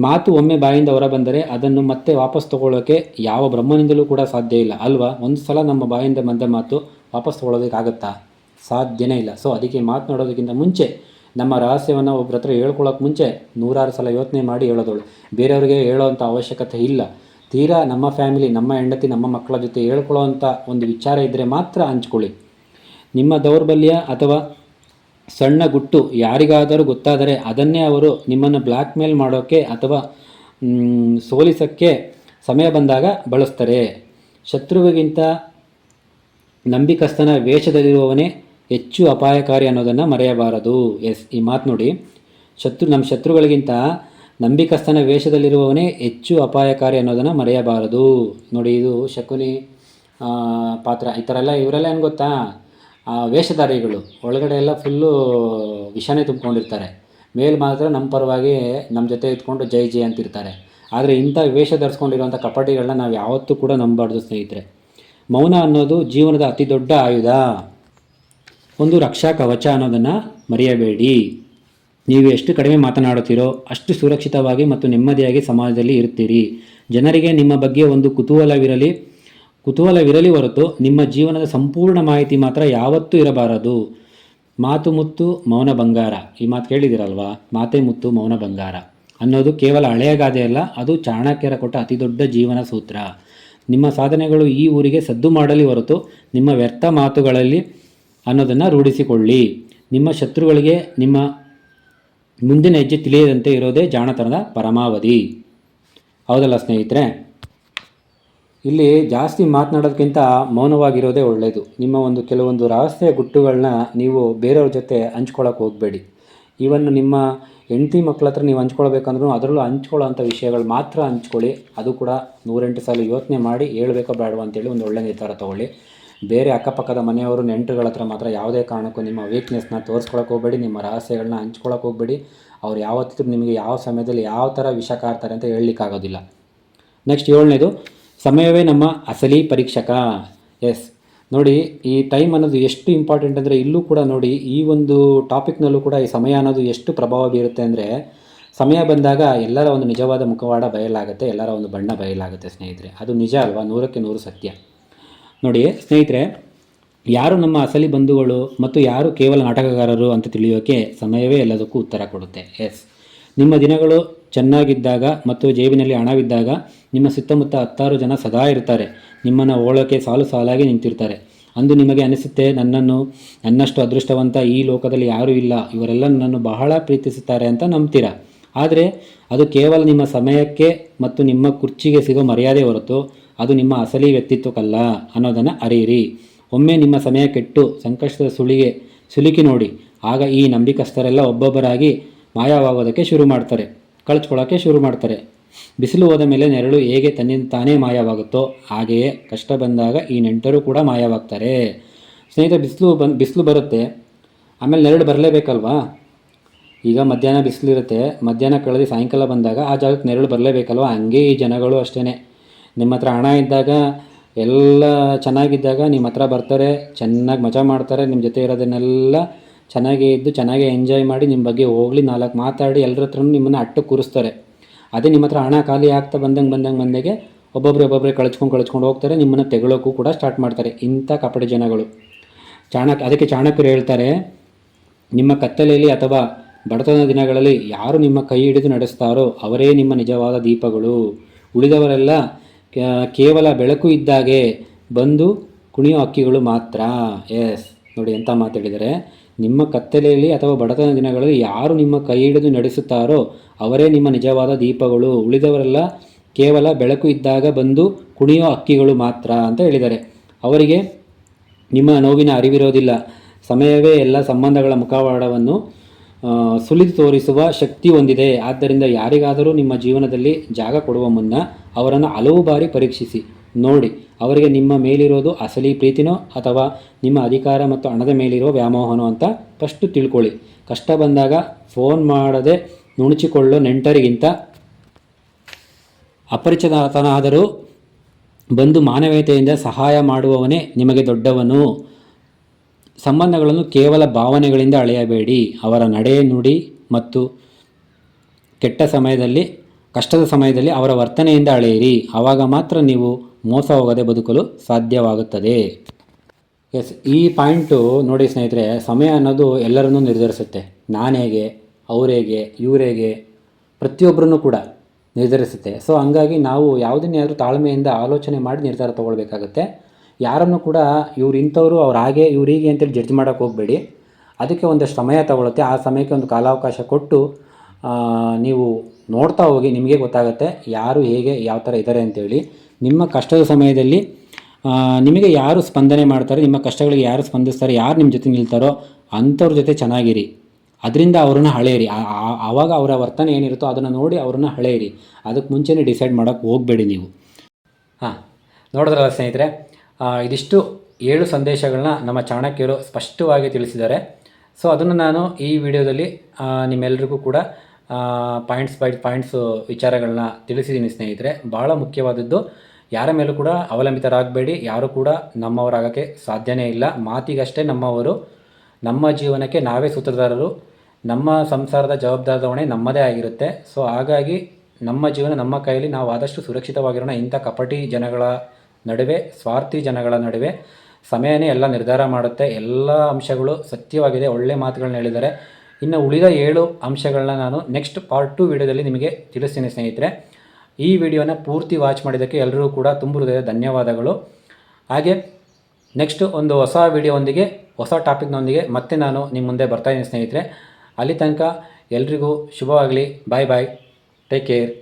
ಮಾತು ಒಮ್ಮೆ ಬಾಯಿಂದ ಹೊರ ಬಂದರೆ ಅದನ್ನು ಮತ್ತೆ ವಾಪಸ್ ತೊಗೊಳ್ಳೋಕ್ಕೆ ಯಾವ ಬ್ರಹ್ಮನಿಂದಲೂ ಕೂಡ ಸಾಧ್ಯ ಇಲ್ಲ ಅಲ್ವಾ? ಒಂದು ಸಲ ನಮ್ಮ ಬಾಯಿಂದ ಬಂದ ಮಾತು ವಾಪಸ್ ತೊಗೊಳ್ಳೋದಕ್ಕಾಗತ್ತಾ? ಸಾಧ್ಯನೇ ಇಲ್ಲ. ಸೊ ಅದಕ್ಕೆ ಮಾತನಾಡೋದಕ್ಕಿಂತ ಮುಂಚೆ, ನಮ್ಮ ರಹಸ್ಯವನ್ನು ಒಬ್ಬರ ಹತ್ರ ಹೇಳ್ಕೊಳ್ಳೋಕೆ ಮುಂಚೆ 100 ಸಲ ಯೋಚನೆ ಮಾಡಿ ಹೇಳೋದಳು. ಬೇರೆಯವರಿಗೆ ಹೇಳೋವಂಥ ಅವಶ್ಯಕತೆ ಇಲ್ಲ. ತೀರಾ ನಮ್ಮ ಫ್ಯಾಮಿಲಿ, ನಮ್ಮ ಹೆಂಡತಿ, ನಮ್ಮ ಮಕ್ಕಳ ಜೊತೆ ಹೇಳ್ಕೊಳ್ಳೋವಂಥ ಒಂದು ವಿಚಾರ ಇದ್ದರೆ ಮಾತ್ರ ಹಂಚ್ಕೊಳ್ಳಿ. ನಿಮ್ಮ ದೌರ್ಬಲ್ಯ ಅಥವಾ ಸಣ್ಣ ಗುಟ್ಟು ಯಾರಿಗಾದರೂ ಗೊತ್ತಾದರೆ ಅದನ್ನೇ ಅವರು ನಿಮ್ಮನ್ನು ಬ್ಲ್ಯಾಕ್ ಮೇಲ್ ಮಾಡೋಕ್ಕೆ ಅಥವಾ ಸೋಲಿಸೋಕ್ಕೆ ಸಮಯ ಬಂದಾಗ ಬಳಸ್ತಾರೆ. ಶತ್ರುವಿಗಿಂತ ನಂಬಿಕಸ್ಥನ ವೇಷದಲ್ಲಿರುವವನೇ ಹೆಚ್ಚು ಅಪಾಯಕಾರಿ ಅನ್ನೋದನ್ನು ಮರೆಯಬಾರದು. ಎಸ್, ಈ ಮಾತು ನೋಡಿ, ನಮ್ಮ ಶತ್ರುಗಳಿಗಿಂತ ನಂಬಿಕಸ್ಥನ ವೇಷದಲ್ಲಿರುವವನೇ ಹೆಚ್ಚು ಅಪಾಯಕಾರಿ ಅನ್ನೋದನ್ನು ಮರೆಯಬಾರದು. ನೋಡಿ, ಇದು ಶಕುನಿ ಪಾತ್ರ. ಈ ಥರ ಇವರೆಲ್ಲ ಏನು ಗೊತ್ತಾ, ವೇಷಧಾರಿಗಳು ಒಳಗಡೆ ಎಲ್ಲ ಫುಲ್ಲು ವಿಷಾನೇ ತುಂಬಿಕೊಂಡಿರ್ತಾರೆ. ಮೇಲೆ ಮಾತ್ರ ನಮ್ಮ ಪರವಾಗಿ ನಮ್ಮ ಜೊತೆ ಇದ್ಕೊಂಡು ಜೈ ಜೈ ಅಂತಿರ್ತಾರೆ. ಆದರೆ ಇಂಥ ವೇಷ ಧರಿಸ್ಕೊಂಡಿರುವಂಥ ಕಪಟಿಗಳನ್ನ ನಾವು ಯಾವತ್ತೂ ಕೂಡ ನಂಬಬಾರ್ದು ಸ್ನೇಹಿತರೆ. ಮೌನ ಅನ್ನೋದು ಜೀವನದ ಅತಿ ದೊಡ್ಡ ಆಯುಧ, ಒಂದು ರಕ್ಷಾ ಕವಚ ಅನ್ನೋದನ್ನು ಮರೆಯಬೇಡಿ. ನೀವು ಎಷ್ಟು ಕಡಿಮೆ ಮಾತನಾಡುತ್ತೀರೋ ಅಷ್ಟು ಸುರಕ್ಷಿತವಾಗಿ ಮತ್ತು ನೆಮ್ಮದಿಯಾಗಿ ಸಮಾಜದಲ್ಲಿ ಇರುತ್ತೀರಿ. ಜನರಿಗೆ ನಿಮ್ಮ ಬಗ್ಗೆ ಒಂದು ಕುತೂಹಲವಿರಲಿ ಹೊರತು ನಿಮ್ಮ ಜೀವನದ ಸಂಪೂರ್ಣ ಮಾಹಿತಿ ಮಾತ್ರ ಯಾವತ್ತೂ ಇರಬಾರದು. ಮಾತು ಮುತ್ತು ಮೌನ ಬಂಗಾರ, ಈ ಮಾತು ಕೇಳಿದಿರಲ್ವಾ? ಮಾತೆ ಮುತ್ತು ಮೌನ ಬಂಗಾರ ಅನ್ನೋದು ಕೇವಲ ಹಳೆಯ ಗಾದೆಯಲ್ಲ, ಅದು ಚಾಣಕ್ಯರ ಕೊಟ್ಟ ಅತಿ ದೊಡ್ಡ ಜೀವನ ಸೂತ್ರ. ನಿಮ್ಮ ಸಾಧನೆಗಳು ಈ ಊರಿಗೆ ಸದ್ದು ಮಾಡಲಿ ಹೊರತು ನಿಮ್ಮ ವ್ಯರ್ಥ ಮಾತುಗಳಲ್ಲಿ ಅನ್ನೋದನ್ನು ರೂಢಿಸಿಕೊಳ್ಳಿ. ನಿಮ್ಮ ಶತ್ರುಗಳಿಗೆ ನಿಮ್ಮ ಮುಂದಿನ ಹೆಜ್ಜೆ ತಿಳಿಯದಂತೆ ಇರೋದೇ ಜಾಣತನದ ಪರಮಾವಧಿ. ಹೌದಲ್ಲ ಸ್ನೇಹಿತರೆ? ಇಲ್ಲಿ ಜಾಸ್ತಿ ಮಾತನಾಡೋದಕ್ಕಿಂತ ಮೌನವಾಗಿರೋದೇ ಒಳ್ಳೆಯದು. ನಿಮ್ಮ ಕೆಲವೊಂದು ರಹಸ್ಯ ಗುಟ್ಟುಗಳನ್ನ ನೀವು ಬೇರೆಯವ್ರ ಜೊತೆ ಹಂಚ್ಕೊಳ್ಳೋಕೆ ಹೋಗಬೇಡಿ. ಈವನ್ ನಿಮ್ಮ ಹೆಂಡತಿ ಮಕ್ಕಳ ಹತ್ರ ನೀವು ಹಂಚ್ಕೊಳ್ಬೇಕಂದ್ರೂ ಅದರಲ್ಲೂ ಹಂಚ್ಕೊಳ್ಳೋಂಥ ವಿಷಯಗಳು ಮಾತ್ರ ಹಂಚ್ಕೊಳ್ಳಿ. ಅದು ಕೂಡ 108 ಸಲ ಯೋಚನೆ ಮಾಡಿ ಹೇಳ್ಬೇಕೋ ಬೇಡವಾ ಅಂತೇಳಿ ಒಂದು ಒಳ್ಳೆಯ ನಿರ್ಧಾರ ತೊಗೊಳ್ಳಿ. ಬೇರೆ ಅಕ್ಕಪಕ್ಕದ ಮನೆಯವರು ನೆಂಟರುಗಳ ಹತ್ರ ಮಾತ್ರ ಯಾವುದೇ ಕಾರಣಕ್ಕೂ ನಿಮ್ಮ ವೀಕ್ನೆಸ್ನ ತೋರಿಸ್ಕೊಳಕ್ಕೆ ಹೋಗಬೇಡಿ, ನಿಮ್ಮ ರಹಸ್ಯಗಳನ್ನ ಹಂಚ್ಕೊಳಕ್ಕೆ ಹೋಗಬೇಡಿ. ಅವ್ರು ಯಾವತ್ತಿದ್ರೂ ನಿಮಗೆ ಯಾವ ಸಮಯದಲ್ಲಿ ಯಾವ ಥರ ವಿಷ ಕಾರ್ತಾರೆ ಅಂತ ಹೇಳಲಿಕ್ಕಾಗೋದಿಲ್ಲ. ನೆಕ್ಸ್ಟ್ 7ನೇದು, ಸಮಯವೇ ನಮ್ಮ ಅಸಲಿ ಪರೀಕ್ಷಕ. ಎಸ್ ನೋಡಿ, ಈ ಟೈಮ್ ಅನ್ನೋದು ಎಷ್ಟು ಇಂಪಾರ್ಟೆಂಟ್ ಅಂದರೆ ಇಲ್ಲೂ ಕೂಡ ನೋಡಿ, ಈ ಒಂದು ಟಾಪಿಕ್ನಲ್ಲೂ ಕೂಡ ಈ ಸಮಯ ಅನ್ನೋದು ಎಷ್ಟು ಪ್ರಭಾವ ಬೀರುತ್ತೆ ಅಂದರೆ, ಸಮಯ ಬಂದಾಗ ಎಲ್ಲರ ಒಂದು ನಿಜವಾದ ಮುಖವಾಡ ಬಯಲಾಗುತ್ತೆ, ಎಲ್ಲರ ಒಂದು ಬಣ್ಣ ಬಯಲಾಗುತ್ತೆ ಸ್ನೇಹಿತರೆ. ಅದು ನಿಜ ಅಲ್ವಾ? 100ಕ್ಕೆ 100 ಸತ್ಯ. ನೋಡಿ ಸ್ನೇಹಿತರೆ, ಯಾರು ನಮ್ಮ ಅಸಲಿ ಬಂಧುಗಳು ಮತ್ತು ಯಾರು ಕೇವಲ ನಾಟಕಗಾರರು ಅಂತ ತಿಳಿಯೋಕ್ಕೆ ಸಮಯವೇ ಎಲ್ಲದಕ್ಕೂ ಉತ್ತರ ಕೊಡುತ್ತೆ. ಎಸ್, ನಿಮ್ಮ ದಿನಗಳು ಚೆನ್ನಾಗಿದ್ದಾಗ ಮತ್ತು ಜೇಬಿನಲ್ಲಿ ಹಣವಿದ್ದಾಗ ನಿಮ್ಮ ಸುತ್ತಮುತ್ತ 10 ಜನ ಸದಾ ಇರ್ತಾರೆ. ನಿಮ್ಮನ್ನು ಓಳೋಕ್ಕೆ ಸಾಲು ಸಾಲಾಗಿ ನಿಂತಿರ್ತಾರೆ. ಅಂದು ನಿಮಗೆ ಅನಿಸುತ್ತೆ, ನನ್ನಷ್ಟು ಅದೃಷ್ಟವಂತ ಈ ಲೋಕದಲ್ಲಿ ಯಾರೂ ಇಲ್ಲ, ಇವರೆಲ್ಲ ನನ್ನನ್ನು ಬಹಳ ಪ್ರೀತಿಸುತ್ತಾರೆ ಅಂತ ನಂಬ್ತೀರ. ಆದರೆ ಅದು ಕೇವಲ ನಿಮ್ಮ ಸಮಯಕ್ಕೆ ಮತ್ತು ನಿಮ್ಮ ಕುರ್ಚಿಗೆ ಸಿಗೋ ಮರ್ಯಾದೆ ಹೊರತು ಅದು ನಿಮ್ಮ ಅಸಲಿ ವ್ಯಕ್ತಿತ್ವಕ್ಕಲ್ಲ ಅನ್ನೋದನ್ನು ಅರಿಯಿರಿ. ಒಮ್ಮೆ ನಿಮ್ಮ ಸಮಯ ಕೆಟ್ಟು ಸಂಕಷ್ಟದ ಸುಲಿಕಿ ನೋಡಿ, ಆಗ ಈ ನಂಬಿಕಸ್ಥರೆಲ್ಲ ಒಬ್ಬೊಬ್ಬರಾಗಿ ಮಾಯವಾಗೋದಕ್ಕೆ ಶುರು ಮಾಡ್ತಾರೆ, ಕಳ್ಚ್ಕೊಳ್ಳೋಕ್ಕೆ ಶುರು ಮಾಡ್ತಾರೆ. ಬಿಸಿಲು ಹೋದ ಮೇಲೆ ನೆರಳು ಹೇಗೆ ತನ್ನಿಂದ ತಾನೇ ಮಾಯವಾಗುತ್ತೋ ಹಾಗೆಯೇ ಕಷ್ಟ ಬಂದಾಗ ಈ ನೆಂಟರು ಕೂಡ ಮಾಯವಾಗ್ತಾರೆ. ಸ್ನೇಹಿತರೆ, ಬಿಸಿಲು ಬರುತ್ತೆ, ಆಮೇಲೆ ನೆರಳು ಬರಲೇಬೇಕಲ್ವಾ? ಈಗ ಮಧ್ಯಾಹ್ನ ಬಿಸಿಲಿರುತ್ತೆ, ಮಧ್ಯಾಹ್ನ ಕಳೆದು ಸಾಯಂಕಾಲ ಬಂದಾಗ ಆ ಜಾಗಕ್ಕೆ ನೆರಳು ಬರಲೇಬೇಕಲ್ವ? ಹಂಗೆ ಈ ಜನಗಳು ಅಷ್ಟೇ. ನಿಮ್ಮ ಹತ್ರ ಹಣ ಇದ್ದಾಗ, ಎಲ್ಲ ಚೆನ್ನಾಗಿದ್ದಾಗ ನಿಮ್ಮ ಹತ್ರ ಬರ್ತಾರೆ, ಚೆನ್ನಾಗಿ ಮಜಾ ಮಾಡ್ತಾರೆ, ನಿಮ್ಮ ಜೊತೆ ಇರೋದನ್ನೆಲ್ಲ ಚೆನ್ನಾಗೇ ಇದ್ದು ಚೆನ್ನಾಗೇ ಎಂಜಾಯ್ ಮಾಡಿ ನಿಮ್ಮ ಬಗ್ಗೆ ಹೋಗಲಿ 4 ಮಾತಾಡಿ ಎಲ್ಲರ ಹತ್ರನೂ ನಿಮ್ಮನ್ನು ಅಟ್ಟಕ್ಕೆ ಕೂರಿಸ್ತಾರೆ. ಅದೇ ನಿಮ್ಮ ಹತ್ರ ಹಣ ಖಾಲಿ ಆಗ್ತಾ ಬಂದಂಗೆ ಒಬ್ಬೊಬ್ಬರೇ ಕಳ್ಚ್ಕೊಂಡು ಹೋಗ್ತಾರೆ, ನಿಮ್ಮನ್ನು ತೆಗೊಳ್ಳೋಕ್ಕೂ ಕೂಡ ಸ್ಟಾರ್ಟ್ ಮಾಡ್ತಾರೆ ಇಂಥ ಕಪಟ ಜನಗಳು. ಅದಕ್ಕೆ ಚಾಣಕ್ಯರು ಹೇಳ್ತಾರೆ, ನಿಮ್ಮ ಕತ್ತಲೆಯಲ್ಲಿ ಅಥವಾ ಬಡತನದ ದಿನಗಳಲ್ಲಿ ಯಾರು ನಿಮ್ಮ ಕೈ ಹಿಡಿದು ನಡೆಸ್ತಾರೋ ಅವರೇ ನಿಮ್ಮ ನಿಜವಾದ ದೀಪಗಳು. ಉಳಿದವರೆಲ್ಲ ಕೇವಲ ಬೆಳಕು ಇದ್ದಾಗೆ ಬಂದು ಕುಣಿಯೋ ಹಕ್ಕಿಗಳು ಮಾತ್ರ. ಎಸ್, ನೋಡಿ ಎಂಥ ಮಾತು ಹೇಳಿದರೆ, ನಿಮ್ಮ ಕತ್ತಲೆಯಲ್ಲಿ ಅಥವಾ ಬಡತನ ದಿನಗಳಲ್ಲಿ ಯಾರು ನಿಮ್ಮ ಕೈ ಹಿಡಿದು ನಡೆಸುತ್ತಾರೋ ಅವರೇ ನಿಮ್ಮ ನಿಜವಾದ ದೀಪಗಳು. ಉಳಿದವರೆಲ್ಲ ಕೇವಲ ಬೆಳಕು ಇದ್ದಾಗ ಬಂದು ಕುಣಿಯೋ ಹಕ್ಕಿಗಳು ಮಾತ್ರ ಅಂತ ಹೇಳಿದ್ದಾರೆ. ಅವರಿಗೆ ನಿಮ್ಮ ನೋವಿನ ಅರಿವಿರೋದಿಲ್ಲ. ಸಮಯವೇ ಎಲ್ಲ ಸಂಬಂಧಗಳ ಮುಖವಾಡವನ್ನು ಸುಲಿದು ತೋರಿಸುವ ಶಕ್ತಿ ಹೊಂದಿದೆ. ಆದ್ದರಿಂದ ಯಾರಿಗಾದರೂ ನಿಮ್ಮ ಜೀವನದಲ್ಲಿ ಜಾಗ ಕೊಡುವ ಮುನ್ನ ಅವರನ್ನು ಹಲವು ಬಾರಿ ಪರೀಕ್ಷಿಸಿ ನೋಡಿ. ಅವರಿಗೆ ನಿಮ್ಮ ಮೇಲಿರೋದು ಅಸಲಿ ಪ್ರೀತಿನೋ ಅಥವಾ ನಿಮ್ಮ ಅಧಿಕಾರ ಮತ್ತು ಹಣದ ಮೇಲಿರೋ ವ್ಯಾಮೋಹನೋ ಅಂತ ಫಸ್ಟು ತಿಳ್ಕೊಳ್ಳಿ. ಕಷ್ಟ ಬಂದಾಗ ಫೋನ್ ಮಾಡದೆ ನುಣುಚಿಕೊಳ್ಳೋ ನೆಂಟರಿಗಿಂತ ಅಪರಿಚಿತನಾದರೂ ಬಂದು ಮಾನವೀಯತೆಯಿಂದ ಸಹಾಯ ಮಾಡುವವನೇ ನಿಮಗೆ ದೊಡ್ಡವನು. ಸಂಬಂಧಗಳನ್ನು ಕೇವಲ ಭಾವನೆಗಳಿಂದ ಅಳೆಯಬೇಡಿ, ಅವರ ನಡೆ ನುಡಿ ಮತ್ತು ಕಷ್ಟದ ಸಮಯದಲ್ಲಿ ಅವರ ವರ್ತನೆಯಿಂದ ಅಳೆಯಿರಿ. ಆವಾಗ ಮಾತ್ರ ನೀವು ಮೋಸ ಹೋಗದೆ ಬದುಕಲು ಸಾಧ್ಯವಾಗುತ್ತದೆ. ಎಸ್, ಈ ಪಾಯಿಂಟು ನೋಡಿ ಸ್ನೇಹಿತರೆ, ಸಮಯ ಅನ್ನೋದು ಎಲ್ಲರನ್ನೂ ನಿರ್ಧರಿಸುತ್ತೆ. ನಾನು ಹೇಗೆ, ಅವರೇಗೆ, ಇವರೇಗೆ, ಪ್ರತಿಯೊಬ್ಬರನ್ನು ಕೂಡ ನಿರ್ಧರಿಸುತ್ತೆ. ಸೊ ಹಂಗಾಗಿ ನಾವು ಯಾವುದನ್ನೇ ತಾಳ್ಮೆಯಿಂದ ಆಲೋಚನೆ ಮಾಡಿ ನಿರ್ಧಾರ ತೊಗೊಳ್ಬೇಕಾಗತ್ತೆ. ಯಾರನ್ನು ಕೂಡ ಇವ್ರು ಇಂಥವ್ರು, ಅವ್ರು ಹಾಗೆ ಇವ್ರು ಹೀಗೆ ಅಂತೇಳಿ ಜಡ್ಜ್ ಮಾಡೋಕ್ಕೆ ಹೋಗಬೇಡಿ. ಅದಕ್ಕೆ ಒಂದಷ್ಟು ಸಮಯ ತಗೊಳುತ್ತೆ. ಆ ಸಮಯಕ್ಕೆ ಒಂದು ಕಾಲಾವಕಾಶ ಕೊಟ್ಟು ನೀವು ನೋಡ್ತಾ ಹೋಗಿ, ನಿಮಗೆ ಗೊತ್ತಾಗುತ್ತೆ ಯಾರು ಹೇಗೆ ಯಾವ ಥರ ಇದ್ದಾರೆ ಅಂತೇಳಿ. ನಿಮ್ಮ ಕಷ್ಟದ ಸಮಯದಲ್ಲಿ ನಿಮಗೆ ಯಾರು ಸ್ಪಂದನೆ ಮಾಡ್ತಾರೆ, ನಿಮ್ಮ ಕಷ್ಟಗಳಿಗೆ ಯಾರು ಸ್ಪಂದಿಸ್ತಾರೆ, ಯಾರು ನಿಮ್ಮ ಜೊತೆ ನಿಲ್ತಾರೋ ಅಂಥವ್ರ ಜೊತೆ ಚೆನ್ನಾಗಿರಿ. ಅದರಿಂದ ಅವ್ರನ್ನ ಹಳೆಯಿರಿ. ಆವಾಗ ಅವರ ವರ್ತನೆ ಏನಿರುತ್ತೋ ಅದನ್ನು ನೋಡಿ ಅವ್ರನ್ನ ಹಳೆಯಿರಿ. ಅದಕ್ಕೆ ಮುಂಚೆನೇ ಡಿಸೈಡ್ ಮಾಡೋಕ್ಕೆ ಹೋಗಬೇಡಿ ನೀವು. ನೋಡಿದ್ರಲ್ಲ ಸ್ನೇಹಿತರೆ, ಇದಿಷ್ಟು 7 ಸಂದೇಶಗಳನ್ನ ನಮ್ಮ ಚಾಣಕ್ಯರು ಸ್ಪಷ್ಟವಾಗಿ ತಿಳಿಸಿದ್ದಾರೆ. ಸೊ ಅದನ್ನು ನಾನು ಈ ವಿಡಿಯೋದಲ್ಲಿ ನಿಮ್ಮೆಲ್ರಿಗೂ ಕೂಡ ಪಾಯಿಂಟ್ಸ್ ಬೈ ಪಾಯಿಂಟ್ಸು ವಿಚಾರಗಳನ್ನ ತಿಳಿಸಿದ್ದೀನಿ ಸ್ನೇಹಿತರೆ. ಭಾಳ ಮುಖ್ಯವಾದದ್ದು, ಯಾರ ಮೇಲೂ ಕೂಡ ಅವಲಂಬಿತರಾಗಬೇಡಿ. ಯಾರು ಕೂಡ ನಮ್ಮವರಾಗೋಕ್ಕೆ ಸಾಧ್ಯನೇ ಇಲ್ಲ. ಮಾತಿಗಷ್ಟೇ ನಮ್ಮವರು, ನಮ್ಮ ಜೀವನಕ್ಕೆ ನಾವೇ ಸೂತ್ರಧಾರರು, ನಮ್ಮ ಸಂಸಾರದ ಜವಾಬ್ದಾರಿ ಹೊಣೆ ನಮ್ಮದೇ ಆಗಿರುತ್ತೆ. ಸೊ ಹಾಗಾಗಿ ನಮ್ಮ ಜೀವನ ನಮ್ಮ ಕೈಯಲ್ಲಿ, ನಾವು ಆದಷ್ಟು ಸುರಕ್ಷಿತವಾಗಿರೋಣ. ಇಂಥ ಕಪಟಿ ಜನಗಳ ನಡುವೆ, ಸ್ವಾರ್ಥಿ ಜನಗಳ ನಡುವೆ ಸಮಯನೇ ಎಲ್ಲ ನಿರ್ಧಾರ ಮಾಡುತ್ತೆ. ಎಲ್ಲ ಅಂಶಗಳು ಸತ್ಯವಾಗಿದೆ, ಒಳ್ಳೆ ಮಾತುಗಳನ್ನ ಹೇಳಿದ್ದಾರೆ. ಇನ್ನು ಉಳಿದ 7 ಅಂಶಗಳನ್ನ ನಾನು ನೆಕ್ಸ್ಟ್ ಪಾರ್ಟ್ 2 ವಿಡಿಯೋದಲ್ಲಿ ನಿಮಗೆ ತಿಳಿಸ್ತೀನಿ ಸ್ನೇಹಿತರೆ. ಈ ವಿಡಿಯೋನ ಪೂರ್ತಿ ವಾಚ್ ಮಾಡಿದ್ದಕ್ಕೆ ಎಲ್ಲರಿಗೂ ಕೂಡ ತುಂಬ ಹೃದಯದ ಧನ್ಯವಾದಗಳು. ಹಾಗೆ ನೆಕ್ಸ್ಟ್ ಒಂದು ಹೊಸ ವಿಡಿಯೋದೊಂದಿಗೆ, ಹೊಸ ಟಾಪಿಕ್ನೊಂದಿಗೆ ಮತ್ತೆ ನಾನು ನಿಮ್ಮ ಮುಂದೆ ಬರ್ತಾಯಿದ್ದೀನಿ ಸ್ನೇಹಿತರೆ. ಅಲ್ಲಿ ತನಕ ಎಲ್ರಿಗೂ ಶುಭವಾಗಲಿ. ಬಾಯ್ ಬಾಯ್, ಟೇಕ್ ಕೇರ್.